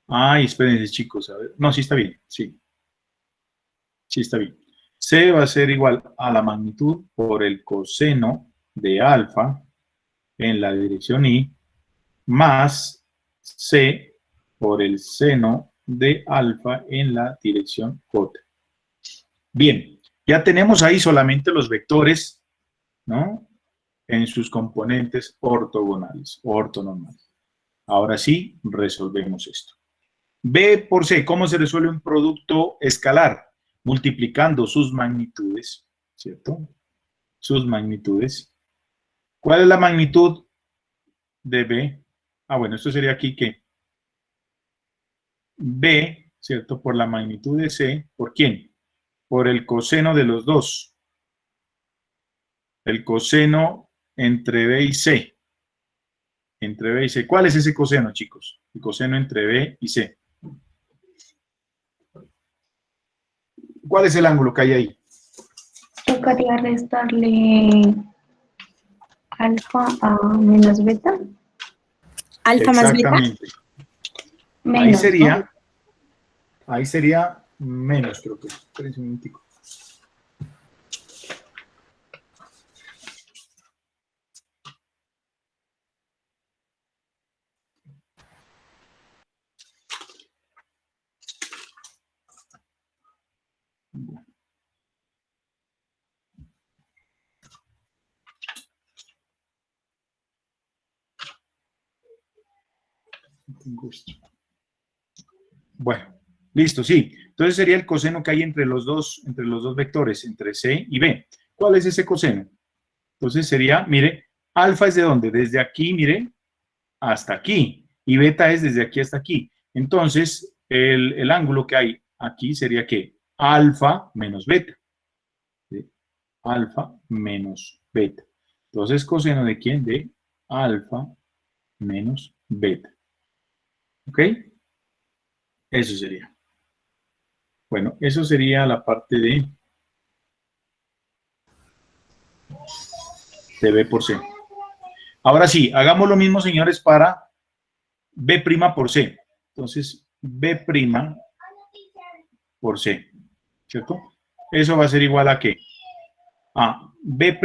Ay, espérense, chicos, a ver. No, sí está bien, sí. Sí está bien. C va a ser igual a la magnitud por el coseno de alfa en la dirección Y más C por el seno de alfa en la dirección J. Bien, ya tenemos ahí solamente los vectores, ¿no? En sus componentes ortogonales o ortonormales. Ahora sí, resolvemos esto. B por C, ¿cómo se resuelve un producto escalar? Multiplicando sus magnitudes, ¿cierto? Sus magnitudes. ¿Cuál es la magnitud de B? Ah, bueno, esto sería aquí que B, ¿cierto? Por la magnitud de C, ¿por quién? Por el coseno de los dos. El coseno entre B y C. Entre B y C. ¿Cuál es ese coseno, chicos? El coseno entre B y C. ¿Cuál es el ángulo que hay ahí? Tocaría restarle alfa a menos beta. Alfa más beta. Exactamente. Menos, Ahí sería menos, creo que. Espérense un momentico. Bueno, listo, sí. Entonces sería el coseno que hay entre los dos vectores, entre C y B. ¿Cuál es ese coseno? Entonces sería, mire, alfa es de dónde? Desde aquí, mire, hasta aquí. Y beta es desde aquí hasta aquí. Entonces, el ángulo que hay aquí sería ¿qué? Alfa menos beta. ¿Sí? Alfa menos beta. Entonces, coseno de quién? De alfa menos beta. ¿Ok? Eso sería. Bueno, eso sería la parte de B por C. Ahora sí, hagamos lo mismo, señores, para B' por C. Entonces, B' por C, ¿cierto? Eso va a ser igual a ¿qué? A B',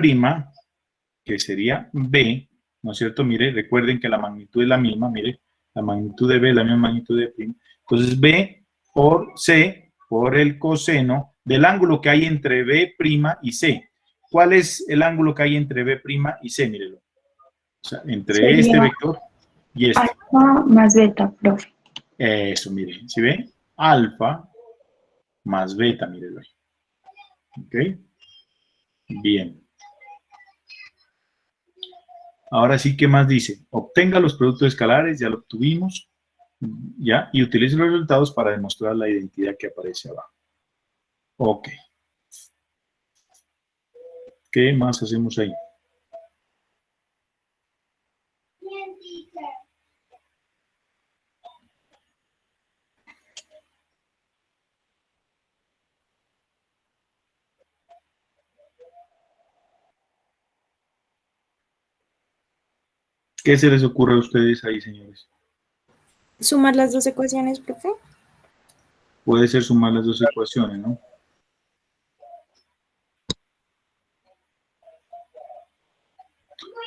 que sería B, ¿no es cierto? Mire, recuerden que la magnitud es la misma, mire, la magnitud de B es la misma magnitud de B'. Entonces, B por C, por el coseno del ángulo que hay entre B' y C. ¿Cuál es el ángulo que hay entre B' y C? Mírelo. O sea, entre Sería este vector y este. alfa más beta, profe. Eso, miren, ¿sí ve? Alfa más beta, mírelo ahí. ¿Ok? Bien. Ahora sí, ¿qué más dice? Obtenga los productos escalares, ya lo obtuvimos, ¿ya? Y utilice los resultados para demostrar la identidad que aparece abajo. Ok. ¿Qué más hacemos ahí? ¿Qué se les ocurre a ustedes ahí, señores? Sumar las dos ecuaciones, profe. Puede ser sumar las dos ecuaciones, ¿no?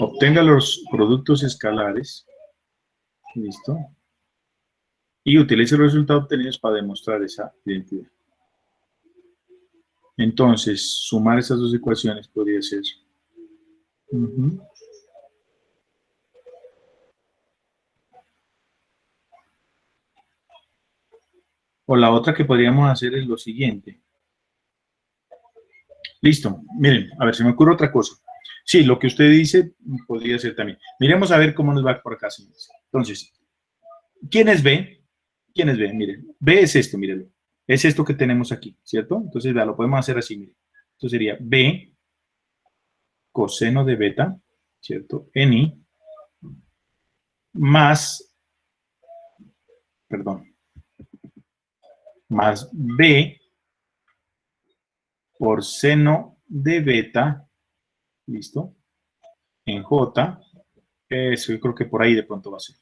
Obtenga los productos escalares. ¿Listo? Y utilice los resultados obtenidos para demostrar esa identidad. Entonces, sumar esas dos ecuaciones podría ser. O la otra que podríamos hacer es lo siguiente. Listo. Miren, a ver, se me ocurre otra cosa. Sí, lo que usted dice podría ser también. Miremos a ver cómo nos va por acá, señores. Entonces, ¿quién es B? ¿Quién es B? Miren, B es esto, mírenlo. Es esto que tenemos aquí, ¿cierto? Entonces, lo podemos hacer así, miren. Esto sería B coseno de beta, ¿cierto? En I más, perdón, más B por seno de beta, ¿listo? En J, eso yo creo que por ahí de pronto va a ser.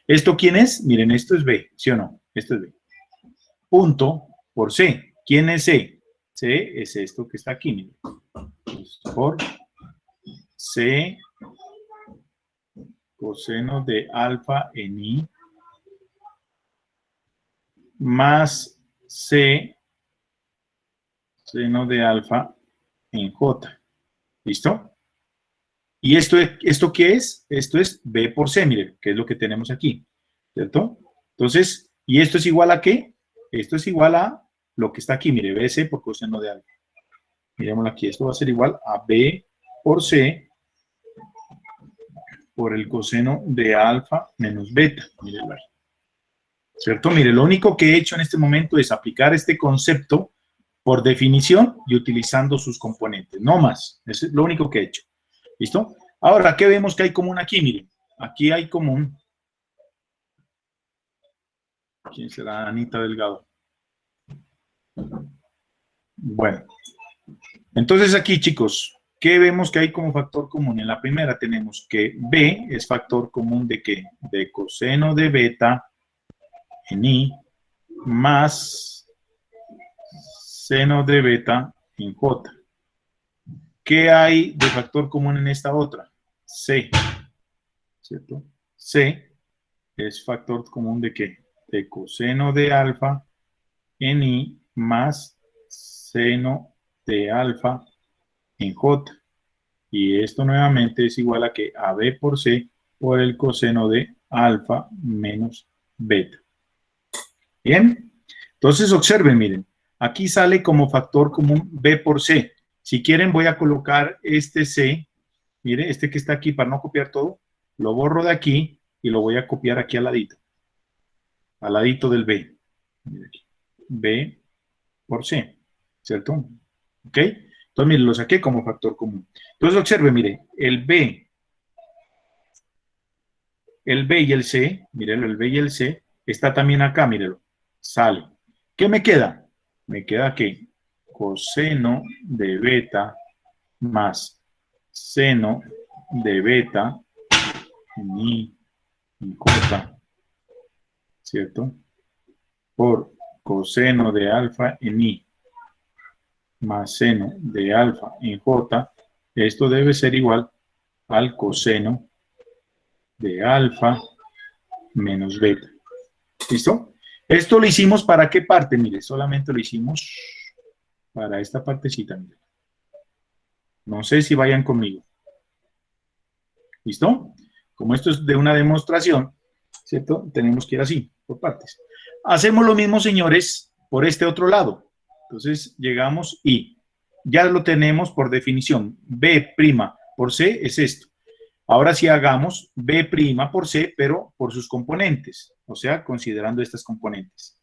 ¿Esto quién es? Miren, esto es B, ¿sí o no? Esto es B. Punto por C. ¿Quién es C? C es esto que está aquí, miren. Por C coseno de alfa en I más C seno de alfa en J. ¿Listo? ¿Y esto qué es? Esto es B por C, miren, que es lo que tenemos aquí, ¿cierto? Entonces, ¿y esto es igual a qué? Esto es igual a lo que está aquí, mire, BC por coseno de alfa. Miremoslo aquí, esto va a ser igual a B por C por el coseno de alfa menos beta, mírenlo ahí. ¿Cierto? Mire, lo único que he hecho en este momento es aplicar este concepto por definición y utilizando sus componentes, no más. Eso es lo único que he hecho. ¿Listo? Ahora, ¿qué vemos que hay común aquí? Miren, aquí hay común. ¿Quién será? Anita Delgado. Bueno, entonces aquí, chicos, ¿qué vemos que hay como factor común? En la primera tenemos que B es factor común de ¿qué? De coseno de beta en I más seno de beta en J. ¿Qué hay de factor común en esta otra? C, ¿cierto? C es factor común de ¿qué? De coseno de alfa en I más seno de alfa en J. Y esto nuevamente es igual a que a B por C por el coseno de alfa menos beta. Bien, entonces observen, miren, aquí sale como factor común B por C. Si quieren voy a colocar este C, mire, este que está aquí para no copiar todo, lo borro de aquí y lo voy a copiar aquí al ladito del B. Mire aquí, B por C, ¿cierto? ¿Ok? Entonces, mire, lo saqué como factor común. Entonces, observe, mire, el B y el C, mírelo, el B y el C, está también acá, mírelo, sale. ¿Qué me queda? Me queda que coseno de beta más seno de beta en I y J, ¿cierto? Por coseno de alfa en I más seno de alfa en J, esto debe ser igual al coseno de alfa menos beta. ¿Listo? Esto lo hicimos ¿para qué parte? Mire, solamente lo hicimos para esta partecita. Mire. No sé si vayan conmigo. ¿Listo? Como esto es de una demostración, ¿cierto? Tenemos que ir así, por partes. Hacemos lo mismo, señores, por este otro lado. Entonces, llegamos y ya lo tenemos por definición. B' por C es esto. Ahora sí hagamos B' por C, pero por sus componentes. O sea, considerando estas componentes.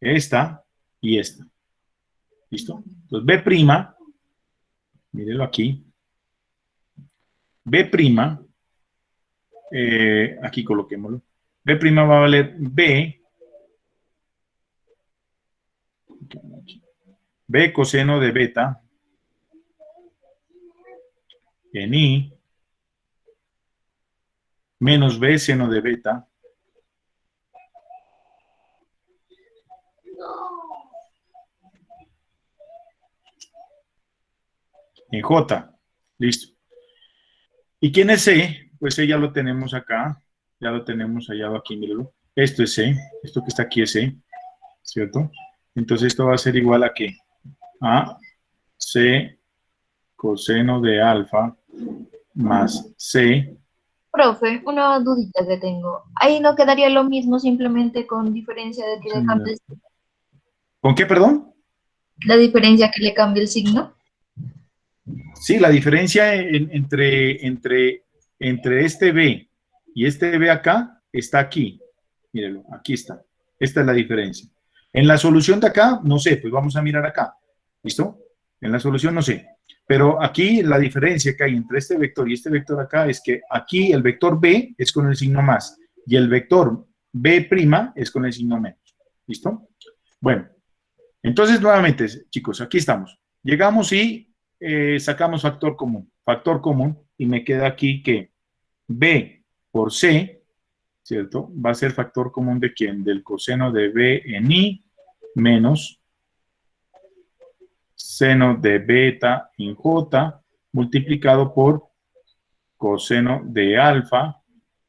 Esta y esta. ¿Listo? Entonces, B', mírenlo aquí. B', aquí coloquémoslo. B' va a valer B coseno de beta en I menos B seno de beta en J. Listo. ¿Y quién es C? Pues C ya lo tenemos acá. Ya lo tenemos hallado aquí, mírenlo. Esto es C. Esto que está aquí es C. ¿Cierto? Entonces esto va a ser igual a ¿qué? A C coseno de alfa más C. Profe, una dudita que tengo. Ahí no quedaría lo mismo simplemente con diferencia de que le cambie el signo. ¿Con qué, perdón? La diferencia que le cambie el signo. Sí, la diferencia entre este B y este B acá está aquí. Mírenlo, aquí está. Esta es la diferencia. En la solución de acá, no sé, pues vamos a mirar acá. ¿Listo? En la solución no sé. Pero aquí la diferencia que hay entre este vector y este vector acá es que aquí el vector B es con el signo más y el vector B' es con el signo menos. ¿Listo? Bueno, entonces nuevamente, chicos, aquí estamos. Llegamos y sacamos factor común, y me queda aquí que B por C, ¿cierto? Va a ser factor común de ¿quién? Del coseno de B en I menos seno de beta en J multiplicado por coseno de alfa,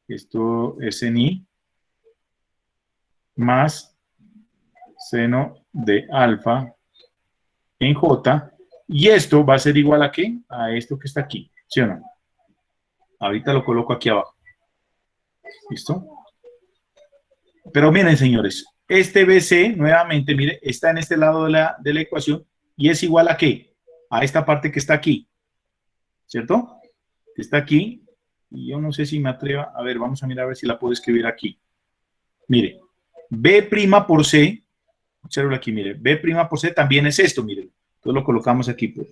esto es en I, más seno de alfa en J, y esto va a ser igual a ¿qué? A esto que está aquí, ¿sí o no? Ahorita lo coloco aquí abajo. ¿Listo? Pero miren, señores, este BC, nuevamente, mire, está en este lado de la ecuación, y es igual a ¿qué? A esta parte que está aquí, ¿cierto? Que está aquí, y yo no sé si me atreva, a ver, vamos a mirar a ver si la puedo escribir aquí. Mire, B' por C, observo aquí, mire, B' por C también es esto, mire. Entonces lo colocamos aquí, pues.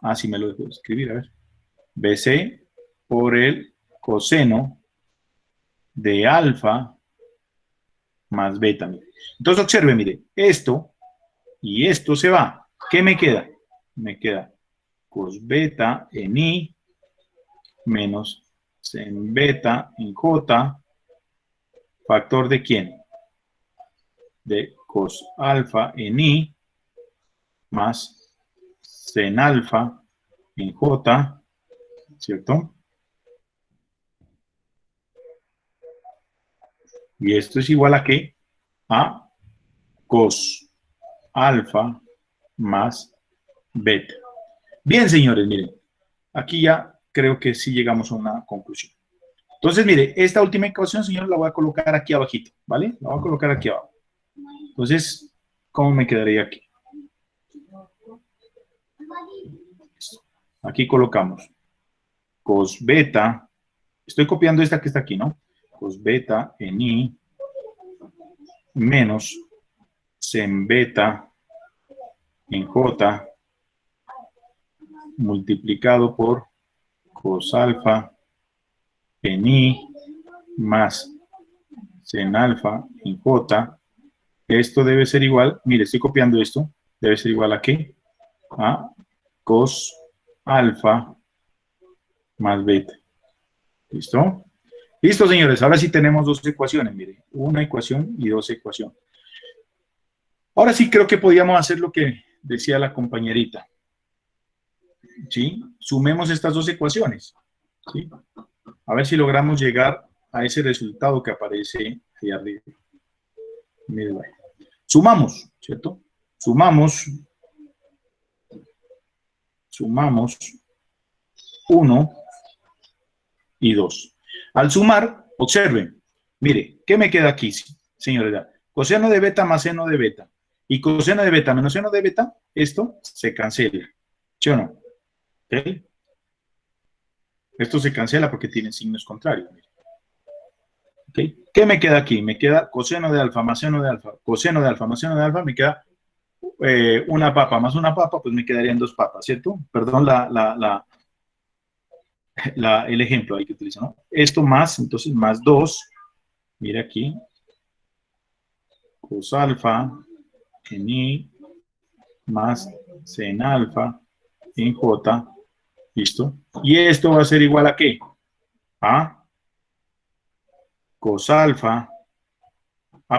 Ah, sí me lo dejo escribir, a ver. BC por el coseno de alfa más beta, mire. Entonces observe, mire, esto y esto se va. ¿Qué me queda? Me queda cos beta en I menos sen beta en J, factor de ¿quién? De cos alfa en I más sen alfa en J, ¿cierto? Y esto es igual a ¿qué? A cos alfa más beta. Bien, señores, miren, aquí ya creo que sí llegamos a una conclusión. Entonces, mire, esta última ecuación, señores, la voy a colocar aquí abajito, ¿vale? La voy a colocar aquí abajo. Entonces, ¿cómo me quedaría aquí? Aquí colocamos cos beta, estoy copiando esta que está aquí, ¿no? Cos beta en I menos sen beta en J multiplicado por cos alfa en I más sen alfa en J. Esto debe ser igual, mire, estoy copiando esto, debe ser igual a ¿qué? A cos alfa más beta. ¿Listo? Listo, señores. Ahora sí tenemos dos ecuaciones, mire. Una ecuación y dos ecuaciones. Ahora sí creo que podíamos hacer lo que decía la compañerita. ¿Sí? Sumemos estas dos ecuaciones. ¿Sí? A ver si logramos llegar a ese resultado que aparece ahí arriba. Miren, sumamos, ¿cierto? Sumamos 1 y 2. Al sumar, observen, mire, ¿qué me queda aquí, señores? Coseno de beta más seno de beta. Y coseno de beta menos seno de beta, esto se cancela. ¿Sí o no? ¿Okay? Esto se cancela porque tiene signos contrarios. ¿Okay? ¿Qué me queda aquí? Me queda coseno de alfa más seno de alfa. Coseno de alfa más seno de alfa, me queda una papa más una papa, pues me quedarían dos papas, ¿cierto? Perdón el ejemplo ahí que utilizo, ¿no? Esto más, entonces más 2, mira aquí, cos alfa en I más sen alfa en J, ¿listo? Y esto va a ser igual a ¿qué? A cos alfa,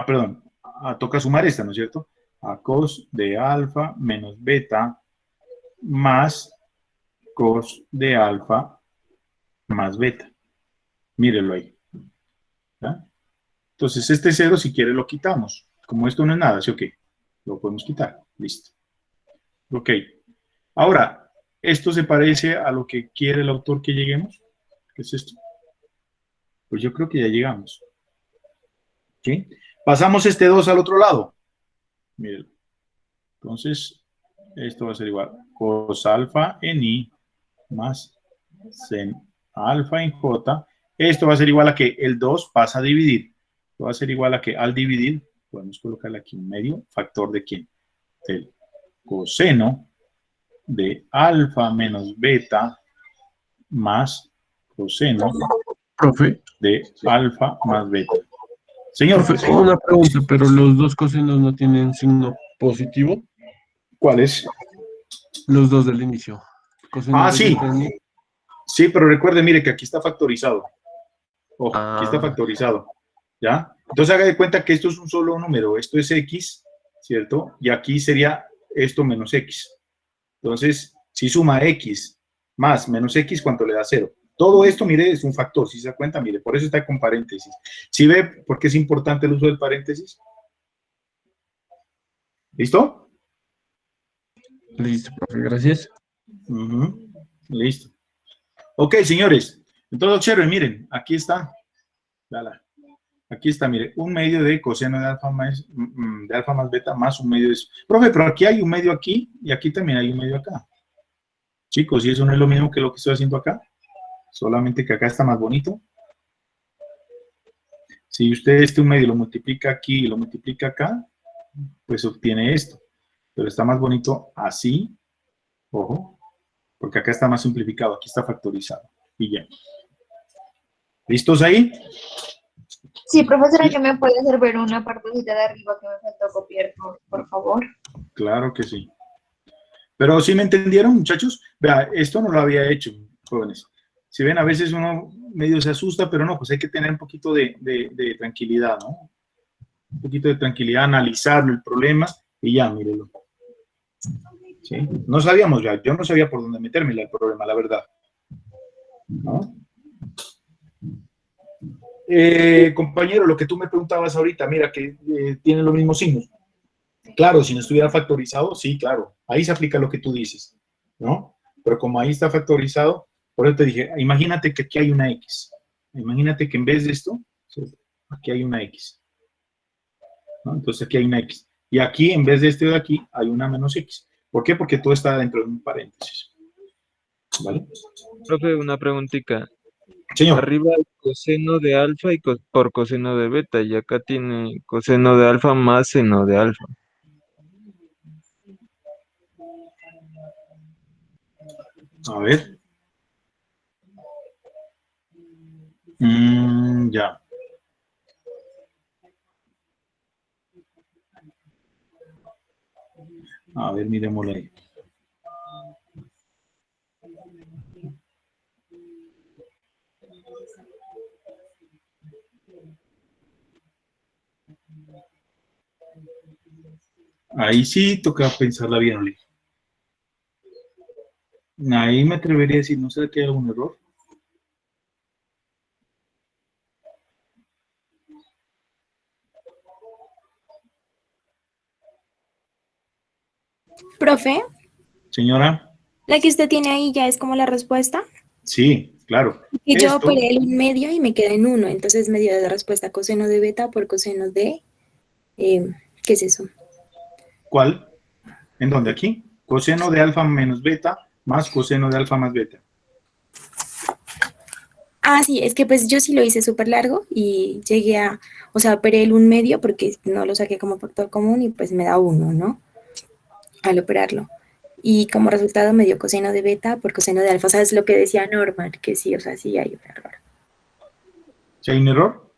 perdón, toca sumar esta, ¿no es cierto? A cos de alfa menos beta más cos de alfa más beta. Mírenlo ahí. ¿Ya? Entonces, este 0, si quiere, lo quitamos. Como esto no es nada, ¿sí o qué? Lo podemos quitar. Listo. Ok. Ahora, ¿esto se parece a lo que quiere el autor que lleguemos? ¿Qué es esto? Pues yo creo que ya llegamos. ¿Sí? Pasamos este 2 al otro lado. Mírenlo. Entonces, esto va a ser igual. Cos alfa en I más sen alfa en J. Esto va a ser igual a que el 2 pasa a dividir. Esto va a ser igual a que al dividir, podemos colocarle aquí en medio, factor de ¿quién? Del coseno de alfa menos beta más coseno Profe, de alfa más beta. Señor, profe, una pregunta, pero los dos cosenos no tienen signo positivo, ¿cuál es? los dos del inicio. Coseno de Sí. beta en I. Sí, pero recuerde, mire que aquí está factorizado. Ojo, aquí está Ah. factorizado. ¿Ya? Entonces haga de cuenta que esto es un solo número. Esto es X, ¿cierto? Y aquí sería esto menos x. Entonces, si suma x más menos x, ¿cuánto le da 0? Todo esto, mire, es un factor, si se da cuenta, mire, por eso está con paréntesis. ¿Sí ve por qué es importante el uso del paréntesis? ¿Listo? Listo, profe, gracias. Ujú, listo. Ok, señores. Entonces observen, miren, aquí está. Aquí está, mire, un medio de coseno de alfa más beta más un medio de eso. Profe, pero aquí hay un medio aquí y aquí también hay un medio acá. Chicos, ¿y eso no es lo mismo que lo que estoy haciendo acá? Solamente que acá está más bonito. Si usted un medio lo multiplica aquí y lo multiplica acá, pues obtiene esto. Pero está más bonito así, ojo, porque acá está más simplificado, aquí está factorizado. Y ya. ¿Listos ahí? Sí, profesora, que me puede hacer ver una partecita de arriba que me faltó copiar, por favor. Claro que sí. Pero ¿sí me entendieron, muchachos? Vea, esto no lo había hecho, jóvenes. Si ven, a veces uno medio se asusta, pero no, pues hay que tener un poquito de tranquilidad, ¿no? Un poquito de tranquilidad, analizar el problema y ya, mírelo. ¿Sí? No sabíamos ya, yo no sabía por dónde meterme el problema, la verdad. ¿No? Compañero, lo que tú me preguntabas ahorita, mira, que tiene los mismos signos. Claro, si no estuviera factorizado, sí, claro, ahí se aplica lo que tú dices, ¿no? Pero como ahí está factorizado, por eso te dije, imagínate que aquí hay una X. Imagínate que en vez de esto, aquí hay una X. ¿No? Entonces aquí hay una X. Y aquí, en vez de este de aquí, hay una menos X. ¿Por qué? Porque todo está dentro de un paréntesis. ¿Vale? Profe, una preguntita. Señor, Arriba hay coseno de alfa y por coseno de beta, y acá tiene coseno de alfa más seno de alfa. a ver. Ya. A ver, miremoslo ahí. Ahí sí toca pensarla bien, Oli. Ahí me atrevería a decir, ¿no será que hay algún error? Profe, Señora, la que usted tiene ahí ya es como la respuesta. sí, claro. Y yo Esto, operé el 1/2 y me queda en 1. Entonces me dio de respuesta coseno de beta por coseno de... ¿qué es eso? ¿cuál? ¿En dónde? Aquí. Coseno de alfa menos beta más coseno de alfa más beta. Ah, sí, es que pues yo sí lo hice súper largo y llegué a, o sea, operé el 1/2 porque no lo saqué como factor común y pues me da 1, ¿no? Al operarlo. Y como resultado me dio coseno de beta por coseno de alfa. ¿Sabes lo que decía Norman? Que sí, o sea, sí hay un error. ¿Si hay un error?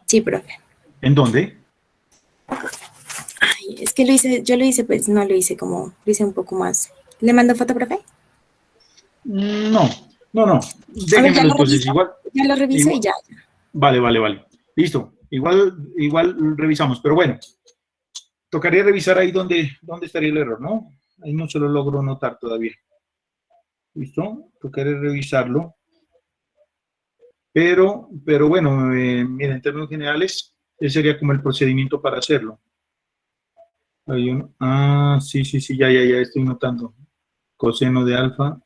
Sí, profe. ¿En dónde? Ay, es que lo hice, yo lo hice, pues no lo hice como, lo hice un poco más. ¿Le mando foto, profe? No, no, no. A ver, Déjenmelo entonces. Igual, ya lo reviso y igual. ya. Vale, vale, vale. Listo. Igual revisamos. Pero bueno, tocaría revisar ahí dónde estaría el error, ¿no? Ahí no se lo logro notar todavía. ¿Listo? Tocaría revisarlo. Pero bueno, miren, en términos generales, ese sería como el procedimiento para hacerlo. Sí, sí, sí, ya estoy notando. Coseno de alfa.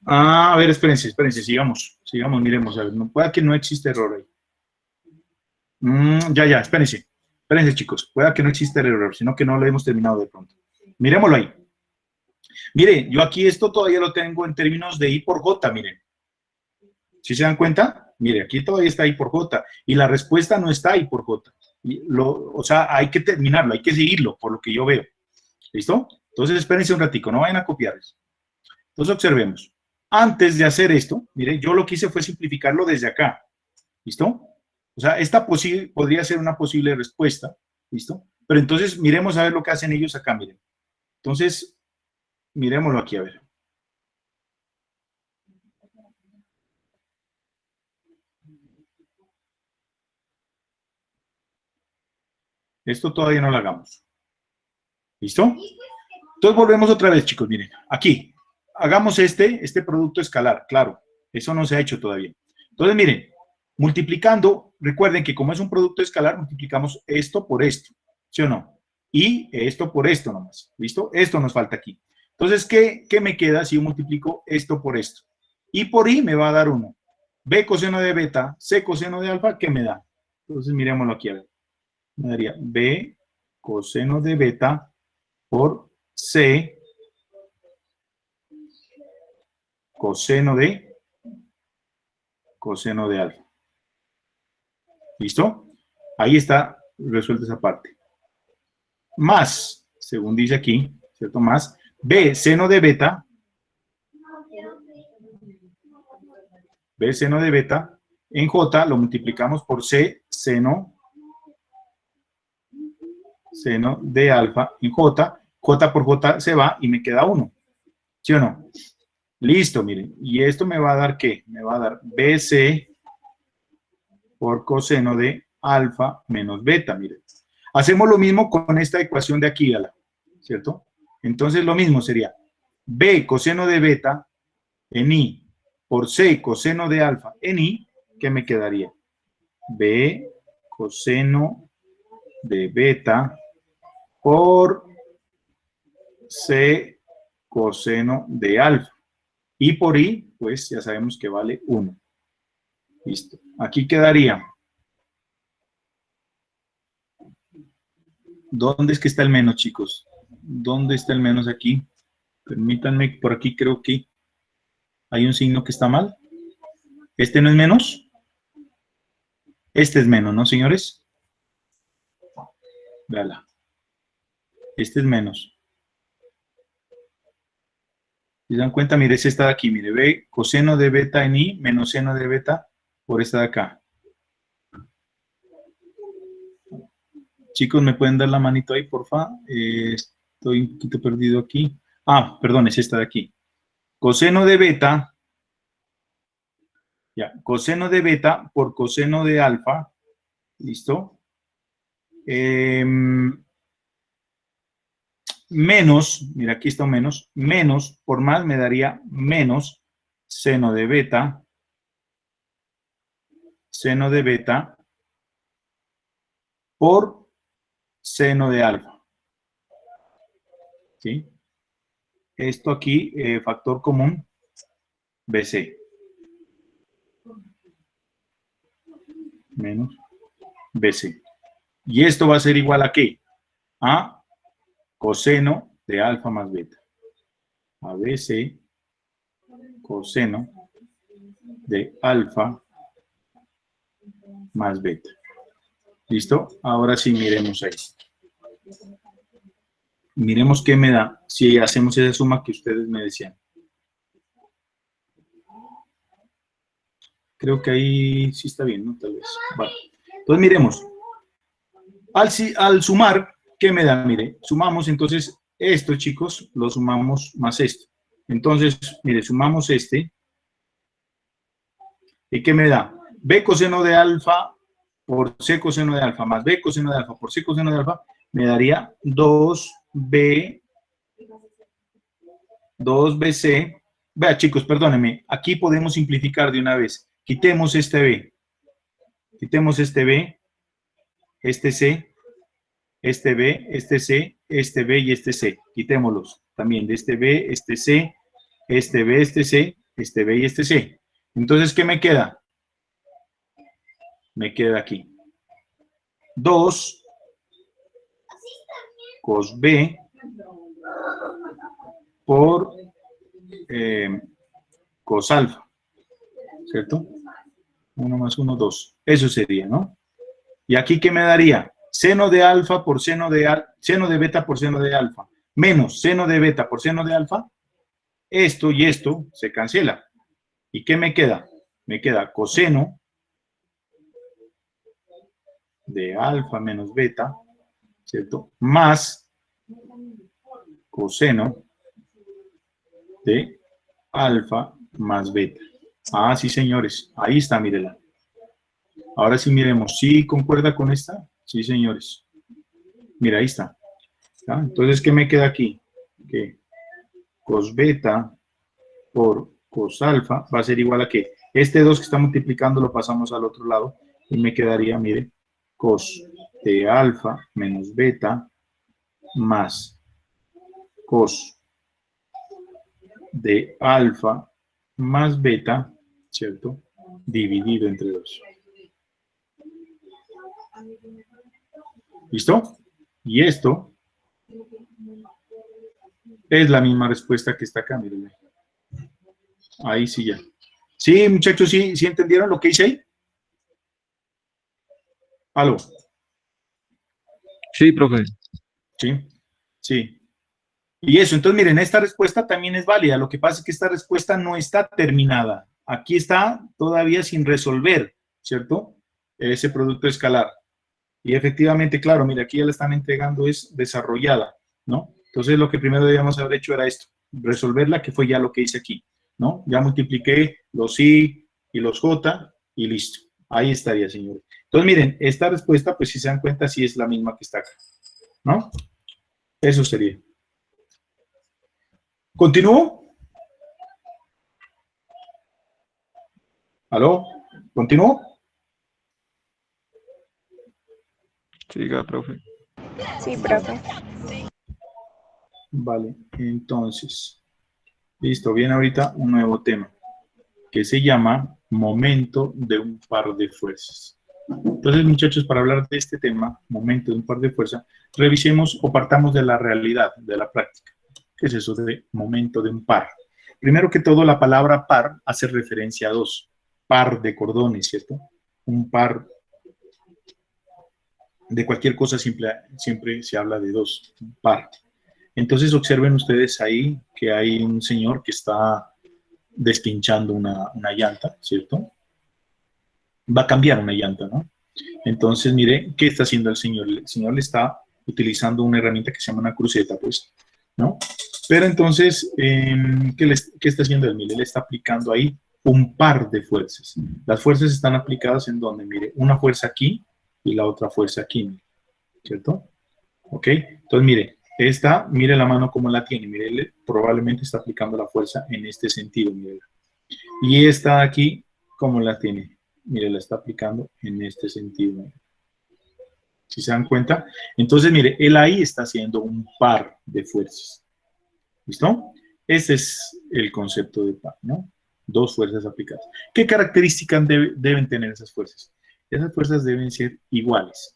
A ver, espérense, sigamos, miremos, a ver, no pueda que no existe error ahí. Espérense, chicos, pueda que no exista el error, sino que no lo hemos terminado de pronto. Miremoslo ahí. Mire, yo aquí esto todavía lo tengo en términos de I por J, miren. ¿Sí se dan cuenta? Mire, aquí todavía está I por J, y la respuesta no está I por J. O sea, hay que terminarlo, hay que seguirlo, por lo que yo veo. ¿Listo? Entonces, espérense un ratico, no vayan a copiar eso. Entonces, observemos. Antes de hacer esto, mire, yo lo que hice fue simplificarlo desde acá. ¿Listo? O sea, esta podría ser una posible respuesta. ¿Listo? Pero entonces, miremos a ver lo que hacen ellos acá, miren. Entonces, miremoslo aquí, a ver. Esto todavía no lo hagamos. ¿Listo? Entonces volvemos otra vez, chicos. Miren, aquí. Hagamos este producto escalar. Claro, eso no se ha hecho todavía. Entonces, miren, multiplicando, recuerden que como es un producto escalar, multiplicamos esto por esto. ¿Sí o no? Y esto por esto nomás. ¿Listo? Esto nos falta aquí. Entonces, ¿qué me queda si yo multiplico esto por esto? Y por i me va a dar 1. B coseno de beta, C coseno de alfa, ¿qué me da? Entonces, miremoslo aquí. A ver. Me daría B coseno de beta por C coseno de alfa. ¿Listo? Ahí está resuelta esa parte. Más, según dice aquí, ¿cierto? Más B seno de beta. B seno de beta. En J lo multiplicamos por C seno de alfa en J. J por J se va y me queda 1. ¿Sí o no? Listo, miren. ¿Y esto me va a dar qué? Me va a dar BC por coseno de alfa menos beta, miren. Hacemos lo mismo con esta ecuación de aquí, ¿cierto? Entonces lo mismo sería B coseno de beta en I por C coseno de alfa en I, ¿qué me quedaría? B coseno de beta por C coseno de alfa. Y por I, pues ya sabemos que vale 1. Listo. Aquí quedaría. ¿Dónde es que está el menos, chicos? ¿Dónde está el menos aquí? Permítanme, por aquí creo que hay un signo que está mal. ¿Este no es menos? Este es menos, ¿no, señores? Véala. Este es menos. Si se dan cuenta, mire, es esta de aquí, mire, B coseno de beta en I menos seno de beta por esta de acá. Chicos, ¿me pueden dar la manito ahí, porfa? Estoy un poquito perdido aquí. Ah, perdón, es esta de aquí. Coseno de beta, ya, coseno de beta por coseno de alfa, ¿listo? Menos, mira, aquí está un menos por más me daría menos seno de beta por seno de alfa. ¿Sí? Esto aquí, factor común, BC. Menos BC. ¿Y esto va a ser igual a qué? A coseno de alfa más beta. ABC coseno de alfa más beta. ¿Listo? Ahora sí miremos ahí. Miremos qué me da si hacemos esa suma que ustedes me decían. Creo que ahí sí está bien, ¿no? Tal vez. Vale. Entonces miremos. Al sumar, ¿qué me da? Mire, sumamos entonces esto, chicos, lo sumamos más esto. Entonces, mire, sumamos este. ¿Y qué me da? B coseno de alfa por C coseno de alfa más B coseno de alfa por C coseno de alfa me daría 2BC. Vea, chicos, perdónenme. Aquí podemos simplificar de una vez. Quitemos este B. Quitemos este B, este C, este B, este C, este B y este C. Quitémoslos también de este B, este C, este B, este C, este B y este C. Entonces, ¿qué me queda? Me queda aquí 2 cos B por cos alfa, ¿cierto? 1 más 1, 2. Eso sería, ¿no? ¿Y aquí qué me daría? Seno de alfa por seno de beta por seno de alfa, menos seno de beta por seno de alfa. Esto y esto se cancela. ¿Y qué me queda? Me queda coseno de alfa menos beta, ¿cierto? Más coseno de alfa más beta. Ah, sí, señores. Ahí está, mírela. Ahora sí miremos. ¿Sí concuerda con esta? Sí, señores. Mira, ahí está. ¿Ya? Entonces, ¿qué me queda aquí? Que cos beta por cos alfa va a ser igual a que este 2 que está multiplicando lo pasamos al otro lado y me quedaría, mire, cos de alfa menos beta más cos de alfa más beta, ¿cierto? Dividido entre 2. ¿Listo? Y esto es la misma respuesta que está acá, miren. Ahí sí ya. Sí, muchachos, ¿sí entendieron lo que hice ahí? ¿Aló? Sí, profe. Sí, sí. Y eso, entonces miren, esta respuesta también es válida. Lo que pasa es que esta respuesta no está terminada. Aquí está todavía sin resolver, ¿cierto? Ese producto escalar. Y efectivamente, claro, mira, aquí ya la están entregando, es desarrollada, ¿no? Entonces lo que primero debíamos haber hecho era esto, resolverla, que fue ya lo que hice aquí, ¿no? Ya multipliqué los I y los J y listo. Ahí estaría, señores. Entonces miren, esta respuesta, pues si se dan cuenta, sí es la misma que está acá, ¿no? Eso sería. ¿Continúo? ¿Aló? ¿Continúo? Siga, profe. Sí, profe. Vale, entonces, listo, viene ahorita un nuevo tema que se llama momento de un par de fuerzas. Entonces, muchachos, para hablar de este tema, momento de un par de fuerzas, revisemos o partamos de la realidad, de la práctica. ¿Qué es eso de momento de un par? Primero que todo, la palabra par hace referencia a dos. Par de cordones, ¿cierto? Un par de cualquier cosa siempre se habla de dos, un par. Entonces, observen ustedes ahí que hay un señor que está despinchando una llanta, ¿cierto? Va a cambiar una llanta, ¿no? Entonces, mire, ¿qué está haciendo el señor? El señor le está utilizando una herramienta que se llama una cruceta, pues, ¿no? Pero entonces, ¿qué está haciendo él? Mire, le está aplicando ahí un par de fuerzas. Las fuerzas están aplicadas en donde, mire, una fuerza aquí y la otra fuerza aquí, ¿cierto? ¿Ok? Entonces, mire, mire la mano como la tiene, mire, él probablemente está aplicando la fuerza en este sentido, mire. Y esta aquí, ¿cómo la tiene? Mire, la está aplicando en este sentido. Mire. ¿Sí se dan cuenta? Entonces, mire, él ahí está haciendo un par de fuerzas. ¿Listo? Ese es el concepto de par, ¿no? Dos fuerzas aplicadas. ¿Qué características deben tener esas fuerzas? Esas fuerzas deben ser iguales,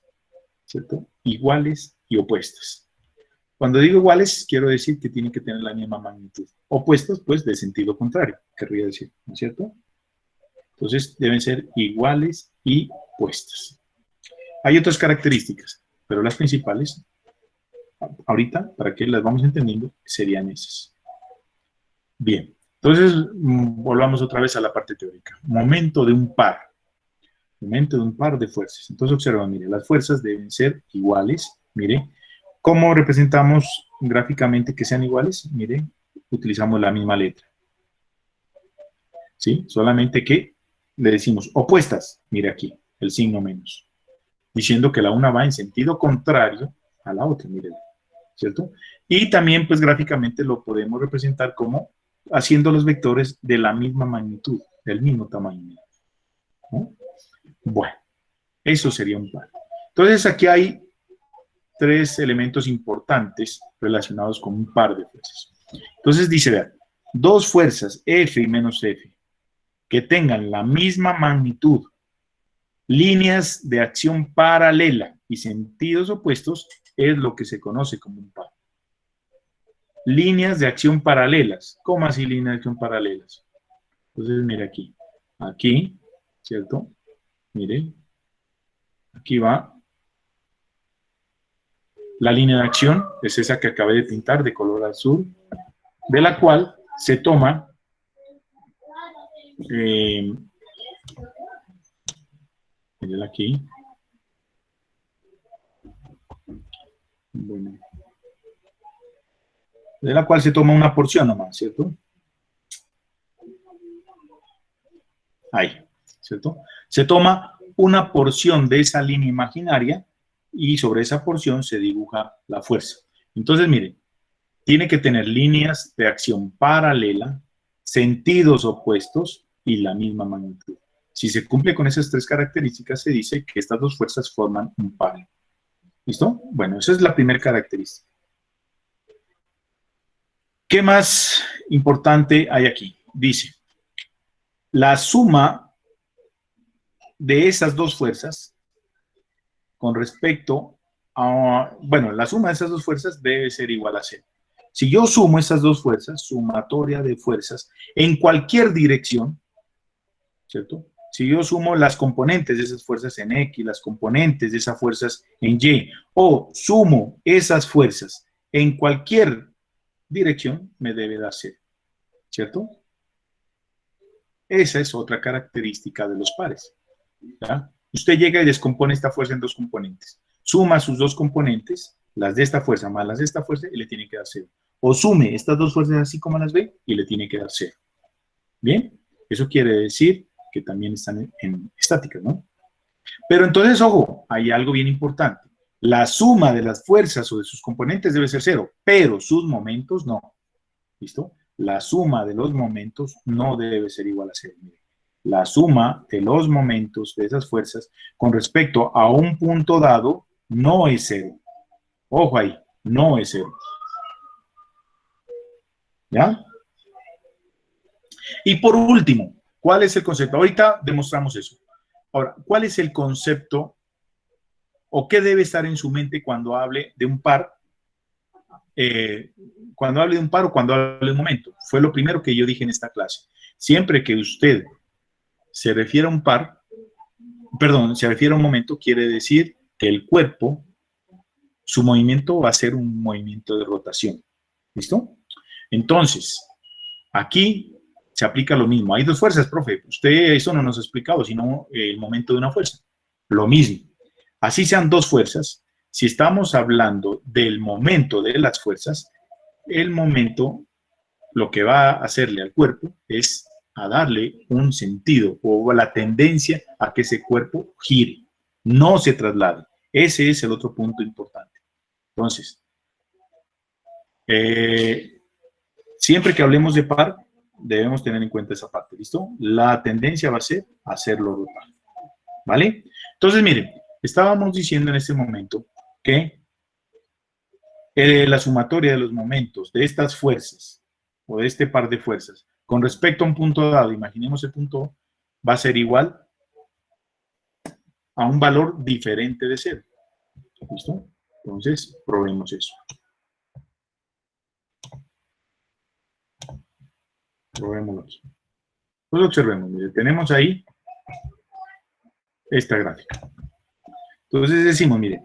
¿cierto? Iguales y opuestas. Cuando digo iguales, quiero decir que tienen que tener la misma magnitud. Opuestas, pues, de sentido contrario, querría decir, ¿no es cierto? Entonces, deben ser iguales y opuestas. Hay otras características, pero las principales, ahorita, para que las vamos entendiendo, serían esas. Bien, entonces, volvamos otra vez a la parte teórica. Momento de un par. Momento de un par de fuerzas. Entonces, observan, mire, las fuerzas deben ser iguales. Mire, ¿cómo representamos gráficamente que sean iguales? Mire, utilizamos la misma letra. ¿Sí? Solamente que le decimos opuestas. Mire aquí, el signo menos. Diciendo que la una va en sentido contrario a la otra, mire, ¿cierto? Y también, pues, gráficamente lo podemos representar como haciendo los vectores de la misma magnitud, del mismo tamaño, ¿no? Bueno, eso sería un par. Entonces, aquí hay tres elementos importantes relacionados con un par de fuerzas. Entonces, dice, vean, dos fuerzas, F y menos F, que tengan la misma magnitud, líneas de acción paralela y sentidos opuestos, es lo que se conoce como un par. Líneas de acción paralelas. ¿Cómo así líneas de acción paralelas? Entonces, mire aquí. Aquí, ¿cierto? Mire. Aquí va. La línea de acción es esa que acabé de pintar de color azul, de la cual se toma miren aquí. Bueno. De la cual se toma una porción nomás, ¿cierto? Ahí, ¿cierto? Se toma una porción de esa línea imaginaria y sobre esa porción se dibuja la fuerza. Entonces, miren, tiene que tener líneas de acción paralela, sentidos opuestos y la misma magnitud. Si se cumple con esas tres características, se dice que estas dos fuerzas forman un par. ¿Listo? Bueno, esa es la primera característica. ¿Qué más importante hay aquí? Dice, la suma de esas dos fuerzas con respecto a, bueno, la suma de esas dos fuerzas debe ser igual a 0. Si yo sumo esas dos fuerzas, sumatoria de fuerzas, en cualquier dirección, ¿cierto? Si yo sumo las componentes de esas fuerzas en X, las componentes de esas fuerzas en Y, o sumo esas fuerzas en cualquier dirección, me debe dar 0, ¿cierto? Esa es otra característica de los pares, ¿ya? Usted llega y descompone esta fuerza en dos componentes. Suma sus dos componentes, las de esta fuerza más las de esta fuerza, y le tiene que dar 0. O sume estas dos fuerzas así como las ve, y le tiene que dar 0. ¿Bien? Eso quiere decir que también están en estática, ¿no? Pero entonces, ojo, hay algo bien importante. La suma de las fuerzas o de sus componentes debe ser 0, pero sus momentos no. ¿Listo? La suma de los momentos no debe ser igual a 0. La suma de los momentos de esas fuerzas con respecto a un punto dado no es 0. Ojo ahí, no es 0. ¿Ya? Y por último, ¿cuál es el concepto? Ahorita demostramos eso. Ahora, ¿cuál es el concepto o qué debe estar en su mente cuando hable de un par? Cuando hable de un par o cuando hable de un momento. Fue lo primero que yo dije en esta clase. Siempre que usted se refiere a un par, perdón, se refiere a un momento, quiere decir que el cuerpo, su movimiento va a ser un movimiento de rotación. ¿Listo? Entonces, aquí se aplica lo mismo. Hay dos fuerzas, profe. Usted eso no nos ha explicado, sino el momento de una fuerza. Lo mismo. Así sean dos fuerzas, si estamos hablando del momento de las fuerzas, el momento lo que va a hacerle al cuerpo es a darle un sentido o la tendencia a que ese cuerpo gire, no se traslade. Ese es el otro punto importante. Entonces, siempre que hablemos de par, debemos tener en cuenta esa parte, ¿listo? La tendencia va a ser hacerlo rotar, ¿vale? Entonces, miren, estábamos diciendo en este momento que la sumatoria de los momentos de estas fuerzas o de este par de fuerzas con respecto a un punto dado, imaginemos el punto O, va a ser igual a un valor diferente de 0. ¿Listo? Entonces, probemos eso. Probémoslo aquí. Pues observemos, mire, tenemos ahí esta gráfica. Entonces decimos, mire,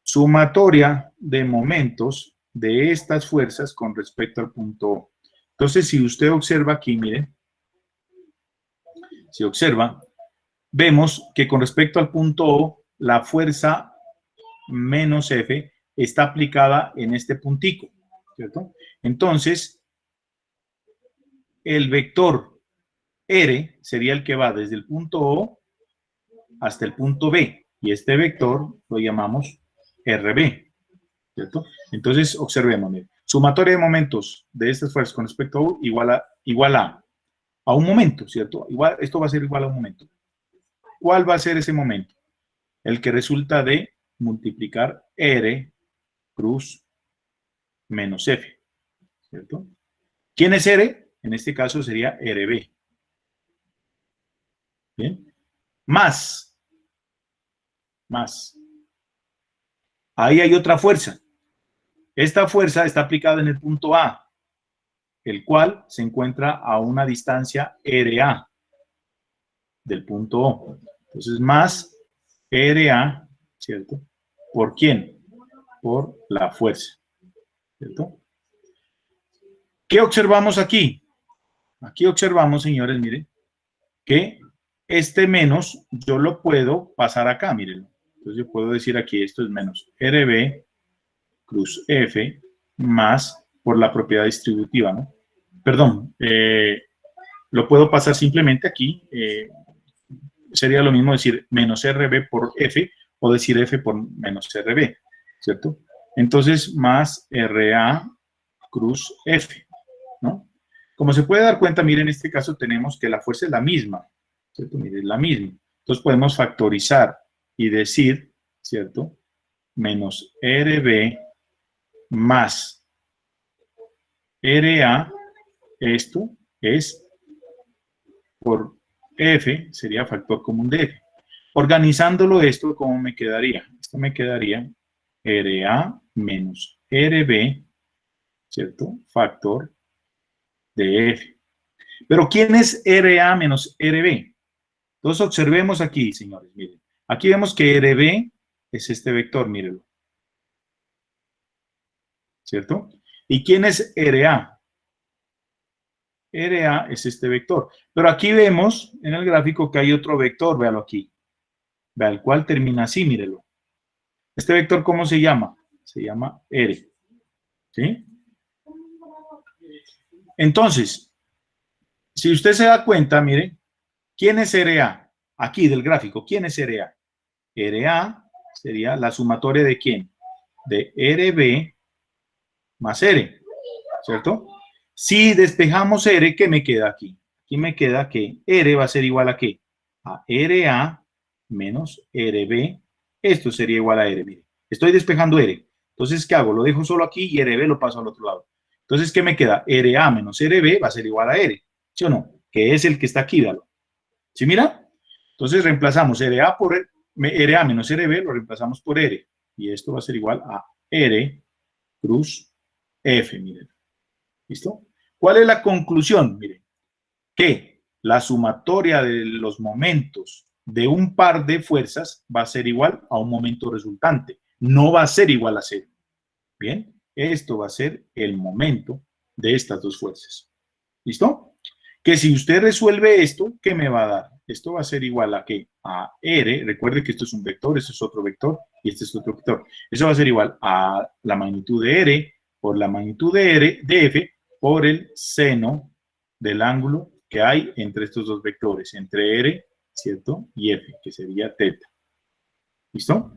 sumatoria de momentos de estas fuerzas con respecto al punto O. Entonces, si usted observa aquí, mire, si observa, vemos que con respecto al punto O, la fuerza menos F está aplicada en este puntico, ¿cierto? Entonces, el vector R sería el que va desde el punto O hasta el punto B, y este vector lo llamamos RB, ¿cierto? Entonces, observemos, mire, sumatoria de momentos de estas fuerzas con respecto a U igual a un momento, ¿cierto? Igual, esto va a ser igual a un momento. ¿Cuál va a ser ese momento? El que resulta de multiplicar R cruz menos F, ¿cierto? ¿Quién es R? En este caso sería RB. ¿Bien? Más. Ahí hay otra fuerza. Esta fuerza está aplicada en el punto A, el cual se encuentra a una distancia RA del punto O. Entonces, más RA, ¿cierto? ¿Por quién? Por la fuerza, ¿cierto? ¿Qué observamos aquí? Aquí observamos, señores, miren, que este menos yo lo puedo pasar acá, miren. Entonces yo puedo decir aquí, esto es menos RB cruz F más por la propiedad distributiva, ¿no? Perdón, lo puedo pasar simplemente aquí. Sería lo mismo decir menos RB por F, o decir F por menos RB, ¿cierto? Entonces, más RA cruz F, ¿no? Como se puede dar cuenta, miren, en este caso tenemos que la fuerza es la misma, ¿cierto? Miren, es la misma. Entonces podemos factorizar y decir, ¿cierto? Menos RB más RA, esto es por F, sería factor común de F. Organizándolo esto, ¿cómo me quedaría? Esto me quedaría RA menos RB, ¿cierto? Factor de F. Pero ¿quién es RA menos RB? Entonces observemos aquí, señores, miren. Aquí vemos que RB es este vector, mírenlo. ¿Cierto? ¿Y quién es RA? RA es este vector. Pero aquí vemos en el gráfico que hay otro vector, véalo aquí. Vea, el cual termina así, mírelo. Este vector, ¿cómo se llama? Se llama R. ¿Sí? Entonces, si usted se da cuenta, mire, ¿quién es RA? Aquí del gráfico, ¿quién es RA? RA sería la sumatoria de ¿quién? De RB más R, ¿cierto? Si despejamos R, ¿qué me queda aquí? Aquí me queda que R va a ser igual a ¿qué? A RA menos RB. Esto sería igual a R, mire. Estoy despejando R. Entonces, ¿qué hago? Lo dejo solo aquí y RB lo paso al otro lado. Entonces, ¿qué me queda? RA menos RB va a ser igual a R, ¿sí o no? Que es el que está aquí, véalo. ¿Sí, mira? Entonces, reemplazamos RA por RA menos RB, lo reemplazamos por R. Y esto va a ser igual a R cruz F, miren. ¿Listo? ¿Cuál es la conclusión? Miren, que la sumatoria de los momentos de un par de fuerzas va a ser igual a un momento resultante. No va a ser igual a cero. Bien, esto va a ser el momento de estas dos fuerzas. ¿Listo? Que si usted resuelve esto, ¿qué me va a dar? Esto va a ser igual a ¿qué? A R. Recuerde que esto es un vector, esto es otro vector y este es otro vector. Eso va a ser igual a la magnitud de R por la magnitud de R de F por el seno del ángulo que hay entre estos dos vectores, entre R, ¿cierto? Y F, que sería teta. ¿Listo?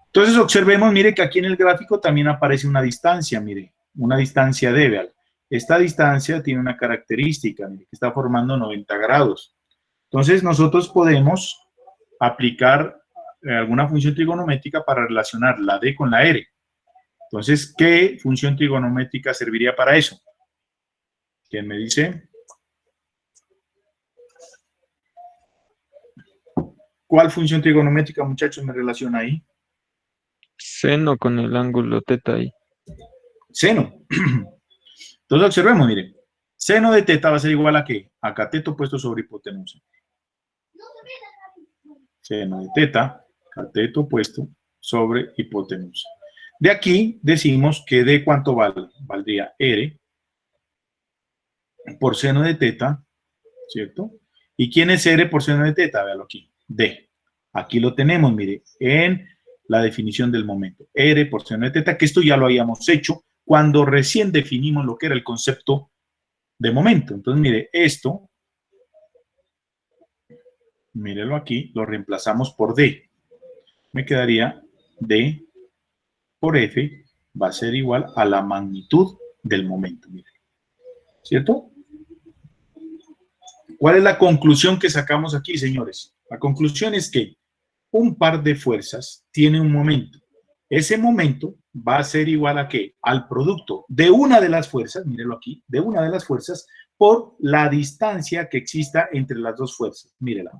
Entonces observemos, mire que aquí en el gráfico también aparece una distancia, mire, una distancia D, vean. Esta distancia tiene una característica, mire, que está formando 90 grados. Entonces nosotros podemos aplicar alguna función trigonométrica para relacionar la D con la R. Entonces, ¿qué función trigonométrica serviría para eso? ¿Quién me dice? ¿Cuál función trigonométrica, muchachos, me relaciona ahí? Seno con el ángulo teta ahí. Seno. Entonces observemos, miren. Seno de teta va a ser igual a ¿qué? A cateto puesto sobre hipotenusa. Seno de teta, cateto puesto sobre hipotenusa. De aquí decimos que D ¿cuánto vale? Valdría R por seno de teta, ¿cierto? ¿Y quién es R por seno de teta? Véalo aquí. D. Aquí lo tenemos, mire, en la definición del momento. R por seno de teta, que esto ya lo habíamos hecho cuando recién definimos lo que era el concepto de momento. Entonces, mire, esto, mírelo aquí, lo reemplazamos por D. Me quedaría D por F va a ser igual a la magnitud del momento, mire. ¿Cierto? ¿Cuál es la conclusión que sacamos aquí, señores? La conclusión es que un par de fuerzas tiene un momento. Ese momento va a ser igual a ¿qué? Al producto de una de las fuerzas, mírelo aquí, de una de las fuerzas por la distancia que exista entre las dos fuerzas. Mírela.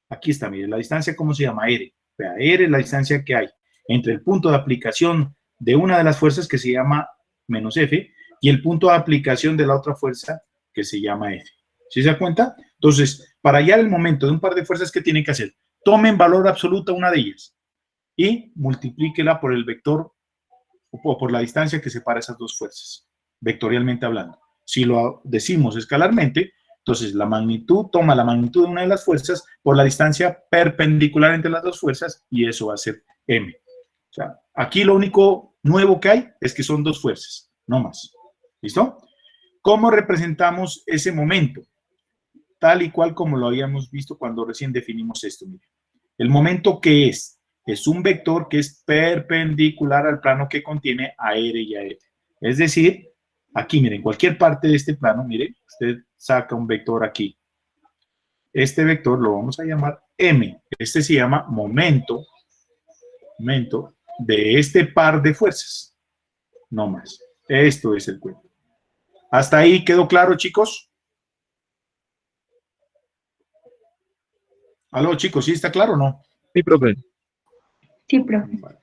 Aquí está, mire, la distancia, ¿cómo se llama? R. Vea, R es la distancia que hay entre el punto de aplicación de una de las fuerzas que se llama menos F y el punto de aplicación de la otra fuerza que se llama F. ¿Sí se da cuenta? Entonces, para hallar el momento de un par de fuerzas, ¿qué tienen que hacer? Tomen valor absoluto una de ellas y multiplíquela por el vector o por la distancia que separa esas dos fuerzas, vectorialmente hablando. Si lo decimos escalarmente, entonces la magnitud toma la magnitud de una de las fuerzas por la distancia perpendicular entre las dos fuerzas y eso va a ser M. O sea, aquí lo único nuevo que hay es que son dos fuerzas, no más. ¿Listo? ¿Cómo representamos ese momento? Tal y cual como lo habíamos visto cuando recién definimos esto. Mire. El momento que es es un vector que es perpendicular al plano que contiene a R y a F. Es decir, aquí, miren, cualquier parte de este plano, miren, usted saca un vector aquí. Este vector lo vamos a llamar M. Este se llama momento de este par de fuerzas. No más. Esto es el cuento. ¿Hasta ahí quedó claro, chicos? ¿Aló, chicos? ¿Sí está claro o no? Sí, profe. Sí, profe. Vale.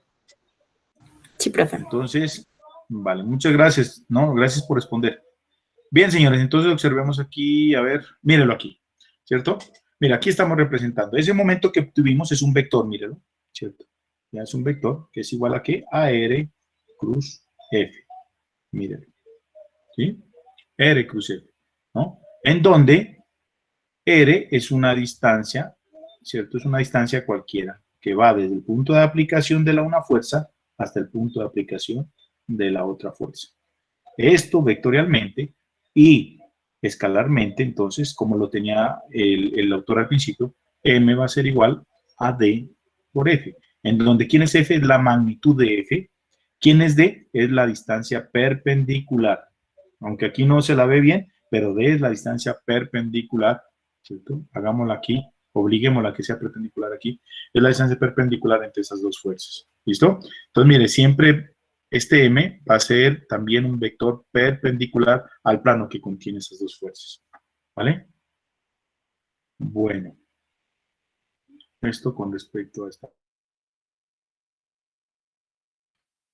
Sí, profe. Entonces, vale, muchas gracias. No, gracias por responder. Bien, señores, entonces observemos aquí, a ver, mírenlo aquí, ¿cierto? Mira, aquí estamos representando. Ese momento que tuvimos es un vector, mírenlo, ¿cierto? Ya es un vector que es igual a ¿qué? A R cruz F. Mírenlo. ¿Sí? R cruz F, ¿no? En donde R es una distancia, ¿cierto? Es una distancia cualquiera que va desde el punto de aplicación de una fuerza hasta el punto de aplicación de la otra fuerza. Esto vectorialmente y escalarmente, entonces, como lo tenía el autor al principio, M va a ser igual a D por F, en donde ¿quién es F? Es la magnitud de F. ¿Quién es D? Es la distancia perpendicular. Aunque aquí no se la ve bien, pero D es la distancia perpendicular, ¿cierto? Hagámosla aquí, obliguémosla a que sea perpendicular aquí. Es la distancia perpendicular entre esas dos fuerzas. ¿Listo? Entonces, mire, siempre este M va a ser también un vector perpendicular al plano que contiene esas dos fuerzas. ¿Vale? Bueno. Esto con respecto a esta.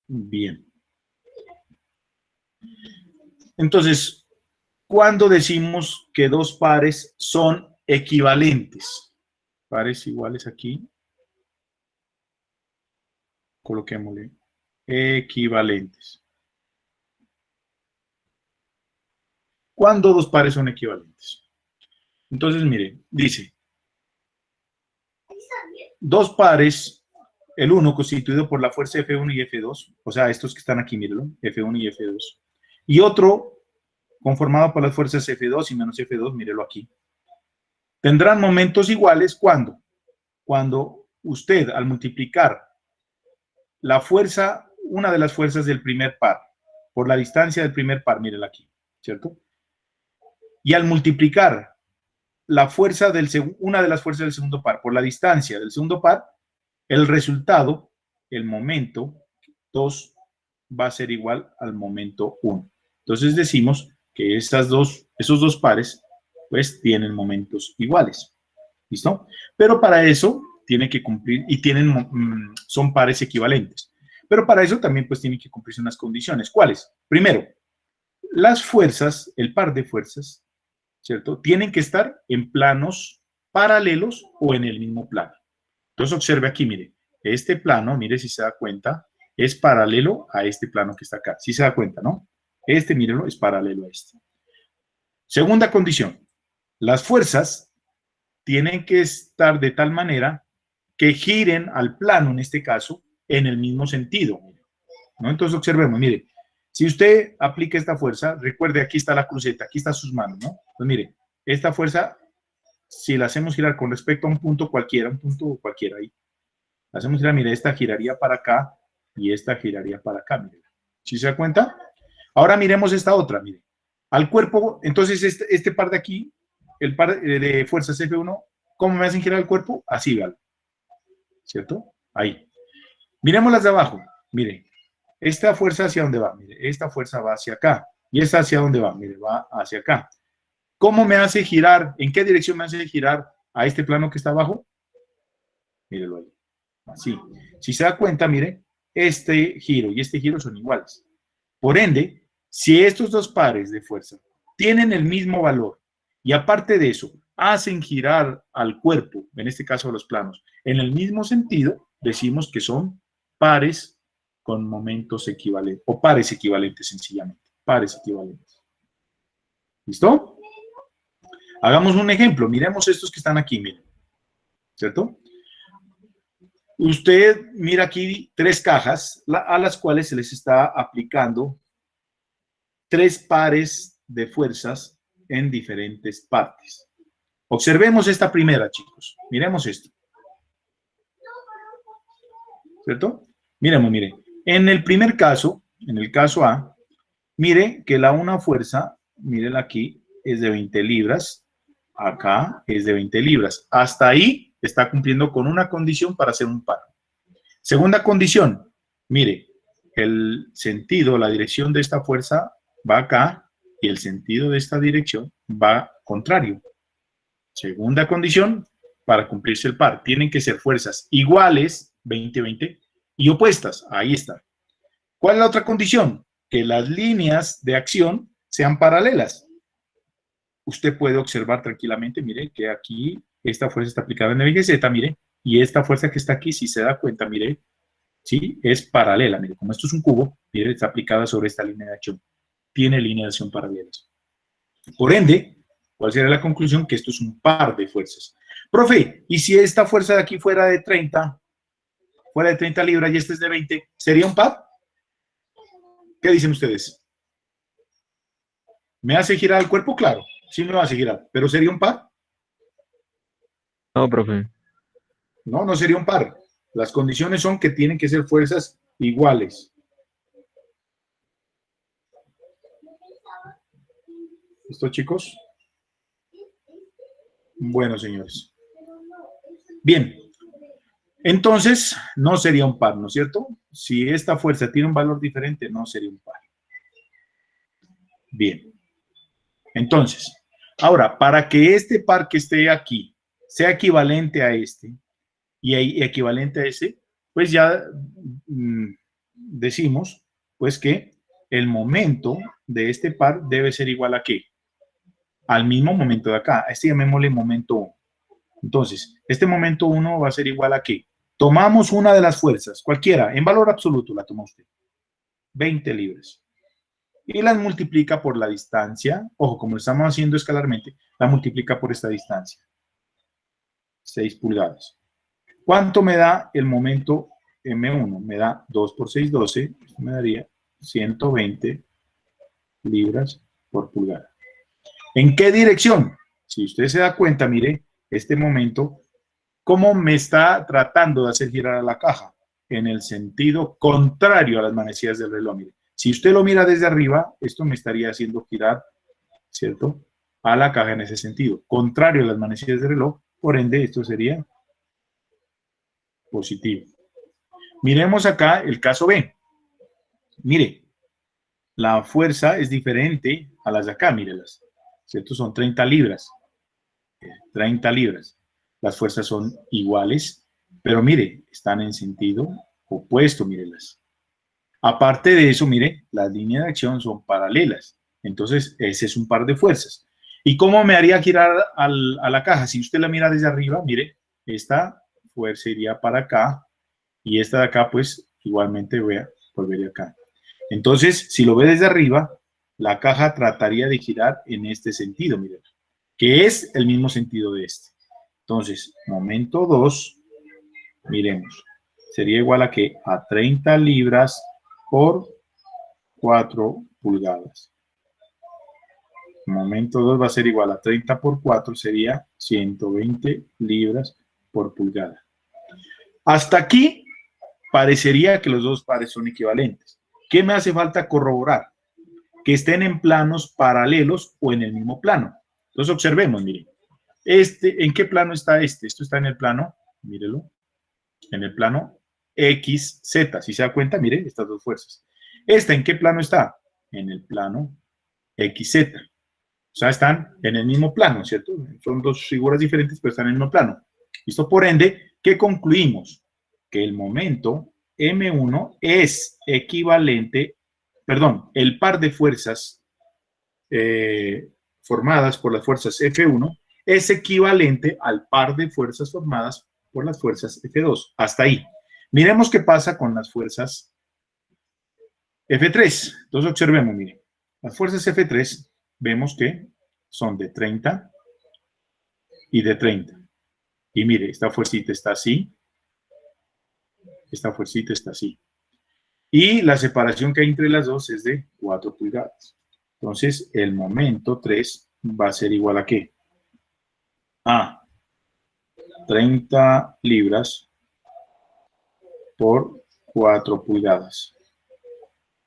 Bien. Entonces, ¿cuándo decimos que dos pares son equivalentes? Pares iguales aquí. Coloquémosle equivalentes. ¿Cuándo dos pares son equivalentes? Entonces, mire, dice, dos pares, el uno constituido por la fuerza F1 y F2, o sea, estos que están aquí, mírenlo, F1 y F2, y otro conformado por las fuerzas F2 y menos F2, mírelo aquí, tendrán momentos iguales, ¿cuándo? Cuando usted, al multiplicar la fuerza, una de las fuerzas del primer par, por la distancia del primer par, mírela aquí, ¿cierto? Y al multiplicar la fuerza una de las fuerzas del segundo par por la distancia del segundo par, el resultado, el momento 2 va a ser igual al momento 1. Entonces decimos que esos dos pares pues tienen momentos iguales. ¿Listo? Pero para eso tiene que cumplir y son pares equivalentes. Pero para eso también pues tienen que cumplirse unas condiciones. ¿Cuáles? Primero, las fuerzas, el par de fuerzas, ¿cierto? Tienen que estar en planos paralelos o en el mismo plano. Entonces observe aquí, mire, este plano, mire si se da cuenta, es paralelo a este plano que está acá. ¿Sí se da cuenta, no? Este, mírelo, es paralelo a este. Segunda condición, las fuerzas tienen que estar de tal manera que giren al plano, en este caso, en el mismo sentido, ¿no? Entonces observemos, mire, si usted aplica esta fuerza, recuerde, aquí está la cruceta, aquí están sus manos, ¿no? Pues mire, esta fuerza, si la hacemos girar con respecto a un punto cualquiera ahí, la hacemos girar, mire, esta giraría para acá y esta giraría para acá, mire. ¿Sí se da cuenta? Ahora miremos esta otra, mire. Al cuerpo, entonces este par de aquí, el par de fuerzas F1, ¿cómo me hacen girar el cuerpo? Así, ¿vale? ¿Cierto? Ahí. Miremos las de abajo, mire. Esta fuerza hacia dónde va, mire, esta fuerza va hacia acá. ¿Y esta hacia dónde va? Mire, va hacia acá. ¿Cómo me hace girar? ¿En qué dirección me hace girar a este plano que está abajo? Mírelo ahí. Así. Si se da cuenta, mire, este giro y este giro son iguales. Por ende, si estos dos pares de fuerza tienen el mismo valor y aparte de eso hacen girar al cuerpo, en este caso a los planos, en el mismo sentido, decimos que son pares con momentos equivalentes, o pares equivalentes sencillamente, pares equivalentes. ¿Listo? Hagamos un ejemplo, miremos estos que están aquí, miren, ¿cierto? Usted mira aquí tres cajas a las cuales se les está aplicando tres pares de fuerzas en diferentes partes. Observemos esta primera, chicos. Miremos esto. ¿cierto? Miremos, mire, en el primer caso, en el caso A, mire que una fuerza, mírenla aquí, es de 20 libras, acá es de 20 libras. Hasta ahí está cumpliendo con una condición para hacer un par. Segunda condición, mire, el sentido, la dirección de esta fuerza va acá y el sentido de esta dirección va contrario. Segunda condición, para cumplirse el par, tienen que ser fuerzas iguales, 20-20, y opuestas, ahí está. ¿Cuál es la otra condición? Que las líneas de acción sean paralelas. Usted puede observar tranquilamente, mire, que aquí esta fuerza está aplicada en el eje Z, mire, y esta fuerza que está aquí, si se da cuenta, mire, sí, es paralela, mire, como esto es un cubo, mire, está aplicada sobre esta línea de acción. Tiene línea de acción paralelas. Por ende, ¿cuál sería la conclusión? Que esto es un par de fuerzas. Profe, ¿y si esta fuerza de aquí fuera de 30 libras y esta es de 20, ¿sería un par? ¿Qué dicen ustedes? ¿Me hace girar el cuerpo? Claro, sí me va a hacer girar, pero ¿sería un par? No, profe. No, no sería un par. Las condiciones son que tienen que ser fuerzas iguales. ¿Listo, chicos? Bueno, señores. Bien. Entonces, no sería un par, ¿no es cierto? Si esta fuerza tiene un valor diferente, no sería un par. Bien. Entonces, ahora, para que este par que esté aquí sea equivalente a este y equivalente a ese, pues ya decimos, pues que el momento de este par debe ser igual a ¿qué? Al mismo momento de acá. A este llamémosle momento 1. Entonces, este momento 1 va a ser igual a ¿qué? Tomamos una de las fuerzas, cualquiera, en valor absoluto la toma usted, 20 libras. Y las multiplica por la distancia, ojo, como lo estamos haciendo escalarmente, la multiplica por esta distancia, 6 pulgadas. ¿Cuánto me da el momento M1? Me da 2 por 6, 12, esto me daría 120 libras por pulgada. ¿En qué dirección? Si usted se da cuenta, mire, este momento, ¿cómo me está tratando de hacer girar a la caja? En el sentido contrario a las manecillas del reloj, mire. Si usted lo mira desde arriba, esto me estaría haciendo girar, ¿cierto?, a la caja en ese sentido. Contrario a las manecillas del reloj, por ende, esto sería positivo. Miremos acá el caso B. Mire, la fuerza es diferente a las de acá, mírelas. ¿Cierto? Son 30 libras. 30 libras. Las fuerzas son iguales, pero mire, están en sentido opuesto, mírelas. Aparte de eso, mire, las líneas de acción son paralelas. Entonces, ese es un par de fuerzas. ¿Y cómo me haría girar a la caja? Si usted la mira desde arriba, mire, esta fuerza iría para acá y esta de acá, pues, igualmente volvería acá. Entonces, si lo ve desde arriba, la caja trataría de girar en este sentido, mire, que es el mismo sentido de este. Entonces, momento 2, miremos, sería igual a que a 30 libras por 4 pulgadas. Momento 2 va a ser igual a 30 por 4, sería 120 libras por pulgada. Hasta aquí parecería que los dos pares son equivalentes. ¿Qué me hace falta corroborar? Que estén en planos paralelos o en el mismo plano. Entonces observemos, miren. ¿En qué plano está este? Esto está en el plano, mírelo, en el plano XZ. Si se da cuenta, mire, estas dos fuerzas. ¿Esta en qué plano está? En el plano XZ. O sea, están en el mismo plano, ¿cierto? Son dos figuras diferentes, pero están en el mismo plano. ¿Listo? Por ende, ¿qué concluimos? Que el momento M1 es equivalente, perdón, el par de fuerzas formadas por las fuerzas F1 es equivalente al par de fuerzas formadas por las fuerzas F2. Hasta ahí. Miremos qué pasa con las fuerzas F3. Entonces observemos, miren. Las fuerzas F3 vemos que son de 30 y de 30. Y mire, esta fuercita está así. Esta fuercita está así. Y la separación que hay entre las dos es de 4 pulgadas. Entonces, el momento 3 va a ser igual a ¿qué? A 30 libras por 4 pulgadas.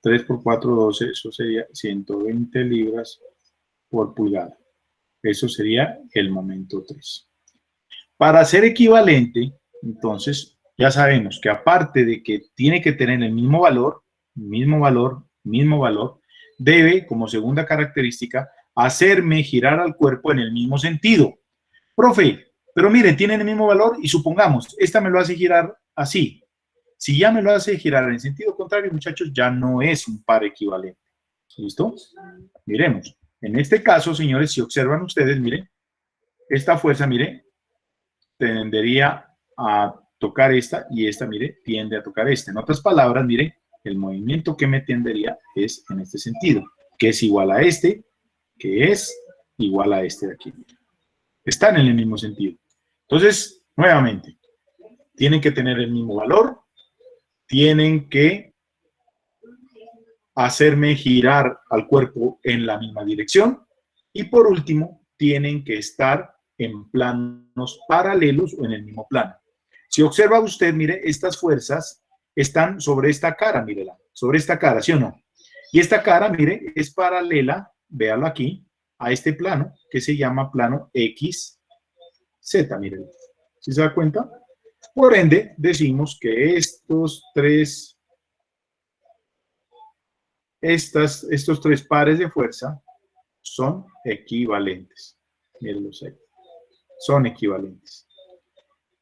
3 por 4, 12, eso sería 120 libras por pulgada. Eso sería el momento 3. Para ser equivalente, entonces, ya sabemos que aparte de que tiene que tener el mismo valor, debe, como segunda característica, hacerme girar al cuerpo en el mismo sentido. Profe, pero miren, tienen el mismo valor y supongamos, esta me lo hace girar así. Si ya me lo hace girar en sentido contrario, muchachos, ya no es un par equivalente. ¿Listo? Miremos. En este caso, señores, si observan ustedes, miren, esta fuerza, miren, tendería a tocar esta y esta, mire, tiende a tocar esta. En otras palabras, mire, el movimiento que me tendería es en este sentido, que es igual a este, que es igual a este de aquí. Están en el mismo sentido. Entonces, nuevamente, tienen que tener el mismo valor, tienen que hacerme girar al cuerpo en la misma dirección y por último, tienen que estar en planos paralelos o en el mismo plano. Si observa usted, mire, estas fuerzas están sobre esta cara, mírela, sobre esta cara, ¿sí o no? Y esta cara, mire, es paralela, véalo aquí, a este plano que se llama plano XZ, mírelo. ¿Sí se da cuenta? Por ende, decimos que estos tres pares de fuerza son equivalentes. Mírenlos ahí. Son equivalentes.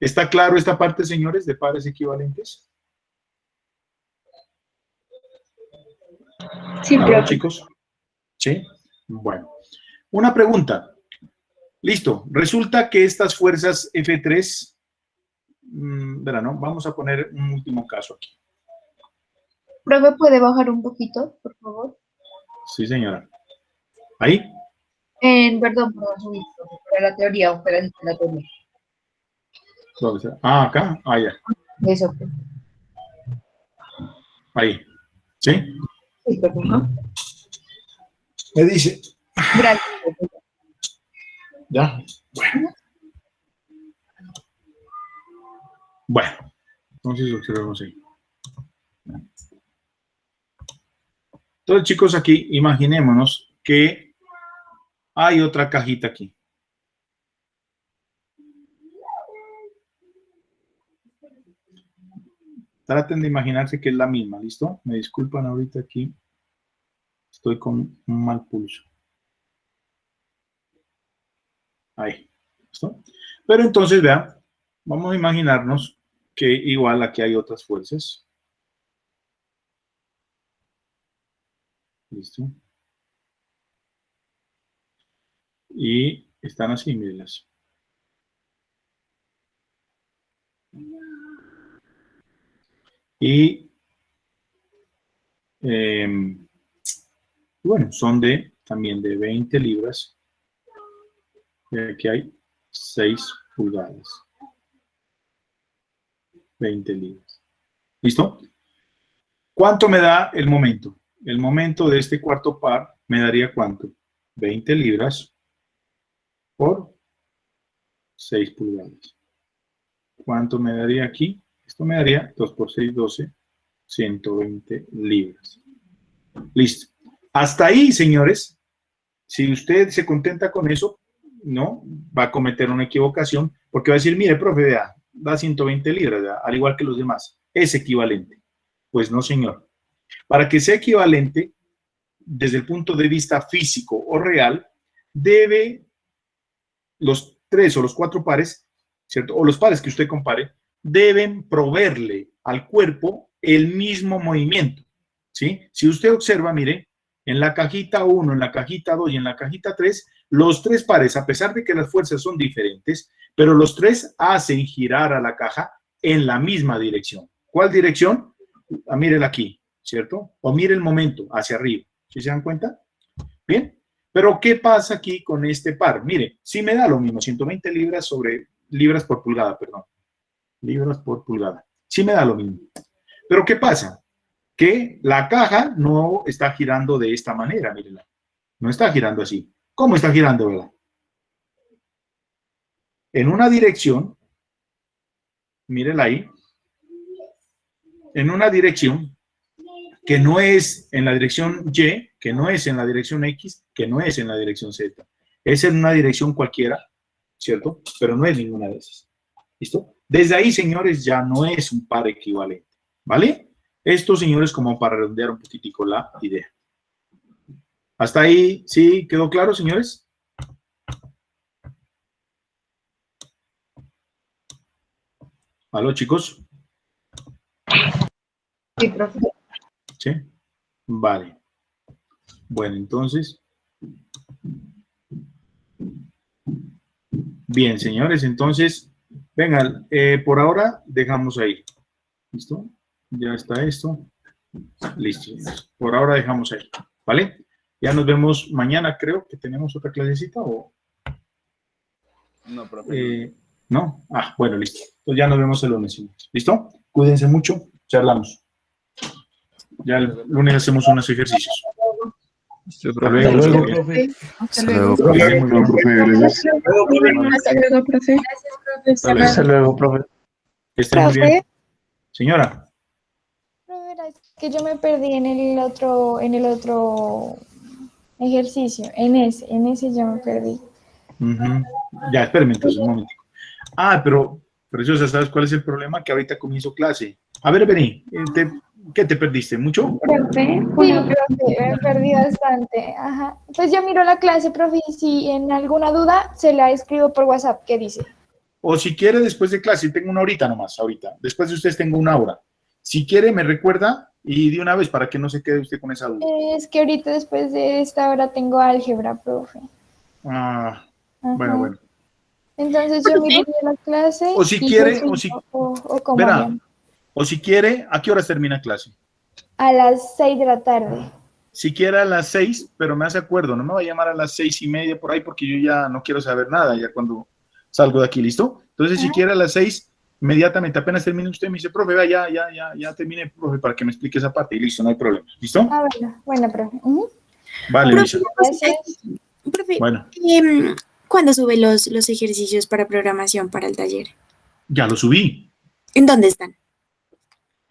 ¿Está claro esta parte, señores, de pares equivalentes? Sí, ¿Aló, profe. chicos? ¿Sí? Bueno. Una pregunta. Listo. Resulta que estas fuerzas F3, verán, ¿no? Vamos a poner un último caso aquí. Profe, ¿puede bajar un poquito, por favor? Sí, señora. ¿Ahí? Perdón, subir, profe, para la teoría o para la teoría. ¿Dónde está? Ah, acá. Ah, ya. Eso, profe. Ahí. ¿Sí? Sí, profe, ¿no? Me dice. Gracias, profe. ¿Ya? Bueno. Bueno. Entonces observemos ahí. Entonces, chicos, aquí imaginémonos que hay otra cajita aquí. Traten de imaginarse que es la misma, ¿listo? Me disculpan ahorita aquí. Estoy con un mal pulso. Ahí, ¿listo? Pero entonces, vean, vamos a imaginarnos que igual aquí hay otras fuerzas. ¿Listo? Y están así, mírenlas. Y bueno, son también de 20 libras. Y aquí hay 6 pulgadas. 20 libras. ¿Listo? ¿Cuánto me da el momento? El momento de este cuarto par me daría ¿cuánto? 20 libras por 6 pulgadas. ¿Cuánto me daría aquí? Esto me daría 2 por 6, 12, 120 libras. Listo. Hasta ahí, señores, si usted se contenta con eso, no, va a cometer una equivocación, porque va a decir, mire, profe, vea, da 120 libras, ¿verdad? Al igual que los demás, es equivalente. Pues no, señor. Para que sea equivalente, desde el punto de vista físico o real, debe los 3 o los 4 pares, ¿cierto? O los pares que usted compare, deben proveerle al cuerpo el mismo movimiento, ¿sí? Si usted observa, mire, en la cajita 1, en la cajita 2 y en la cajita 3, los 3 pares, a pesar de que las fuerzas son diferentes, pero los 3 hacen girar a la caja en la misma dirección. ¿Cuál dirección? Ah, mírela aquí, ¿cierto? O mire el momento hacia arriba. ¿Sí se dan cuenta? Bien. Pero ¿qué pasa aquí con este par? Mire, sí me da lo mismo, 120 libras por pulgada, perdón. Libras por pulgada. Sí me da lo mismo. Pero ¿qué pasa? Que la caja no está girando de esta manera, mírenla. No está girando así. ¿Cómo está girando, verdad? En una dirección, mírenla ahí, en una dirección que no es en la dirección Y, que no es en la dirección X, que no es en la dirección Z. Es en una dirección cualquiera, ¿cierto? Pero no es ninguna de esas. ¿Listo? Desde ahí, señores, ya no es un par equivalente, ¿vale? Esto, señores, como para redondear un poquitico la idea. ¿Hasta ahí sí quedó claro, señores? ¿Aló, chicos? Sí, profe. ¿Sí? Vale. Bueno, entonces. Bien, señores, entonces, vengan, por ahora dejamos ahí. ¿Listo? Ya está esto. Listo. Por ahora dejamos ahí. ¿Vale? Ya nos vemos mañana, creo que tenemos otra clasecita o... No, profe. ¿No? Ah, bueno, listo. Entonces ya nos vemos el lunes. ¿Listo? Cuídense mucho, charlamos. Ya el lunes hacemos unos ejercicios. Sí, Hasta profe. luego. Hasta luego, Bien. profe. Hasta luego. Que estén muy bien. Gracias. Hasta luego, profe. Hasta luego. Hasta luego, profe. Que estén muy bien. Profe, Señora, profe, verá, es que yo me perdí en el otro ejercicio, en ese yo me perdí. ya, espérame entonces un momento. Ah, pero, Preciosa, ¿sabes cuál es el problema? Que ahorita comienzo clase. A ver, vení, ¿qué te perdiste? ¿Mucho? Profe, Sí, profe, me perdí bastante. Ajá. Pues yo miro la clase, profe, y si en alguna duda se la escribo por WhatsApp. ¿Qué dice? O si quiere, después de clase, tengo una horita nomás, ahorita. Después de ustedes tengo una hora. Si quiere, me recuerda y de una vez para que no se quede usted con esa duda. Es que ahorita después de esta hora tengo álgebra, profe. Ah, Ajá. bueno. Entonces yo miro la clase. O si y quiere, yo o si- o cómo Verá, harían. o si quiere, ¿a qué horas termina clase? A las 6 de la tarde. Si quiere a las 6, pero me hace acuerdo, no me va a llamar a las 6:30 por ahí porque yo ya no quiero saber nada ya cuando salgo de aquí, ¿listo? Entonces, si quiere a las 6, inmediatamente, apenas termine usted, me dice, profe, vea, ya terminé, profe, para que me explique esa parte y listo, no hay problema, ¿listo? Ah, bueno, profe. Ujú. Vale, Profe, Luisa. Gracias. Profe, Bueno, ¿cuándo sube los ejercicios para programación para el taller? ya lo subí. ¿En dónde están?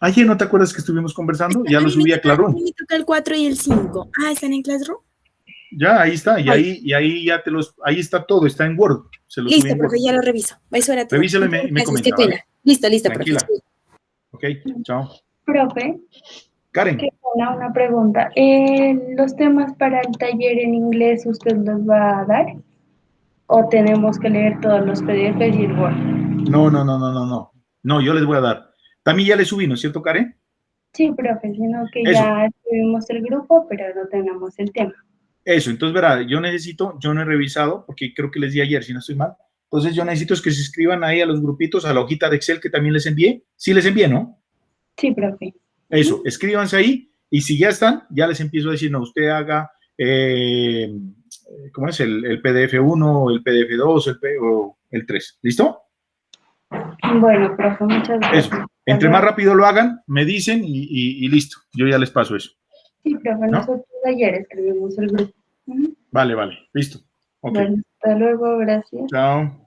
Ayer, ¿no te acuerdas que estuvimos conversando? Ya lo subí a Classroom. Me toca el 4 y el 5. Ah, ¿están en Classroom? Ya, ahí está, y ahí ya ahí está todo, está en Word. Se lo subí Listo, en Word. profe, ya lo reviso. Eso era todo. Revíselo y me Gracias, comenta, qué pena. ¿vale? Listo, Tranquila. profe. Ok, chao. profe, Karen, qué pena, una pregunta. ¿Los temas para el taller en inglés usted los va a dar? ¿O tenemos que leer todos los PDFs y el Word? no. No, yo les voy a dar. También ya le subí, ¿no es cierto, Karen? Sí, profe, sino que Eso. ya tuvimos el grupo, pero no tenemos el tema. Eso, entonces verá, yo no he revisado, porque creo que les di ayer, si no estoy mal. Entonces yo necesito es que se escriban ahí a los grupitos, a la hojita de Excel que también les envié. Sí les envié, ¿no? Sí, profe. Eso, escríbanse ahí y si ya están, ya les empiezo a decir, no, usted haga, ¿cómo es? El PDF 1, el PDF 2, o el 3. ¿Listo? Bueno, profe, muchas gracias. Eso. Entre más rápido lo hagan, me dicen y listo. Yo ya les paso eso. Sí, profe, ¿No? nosotros ayer escribimos el grupo. Ujú. Vale, listo. Ok. Bueno, hasta luego, gracias. Chao.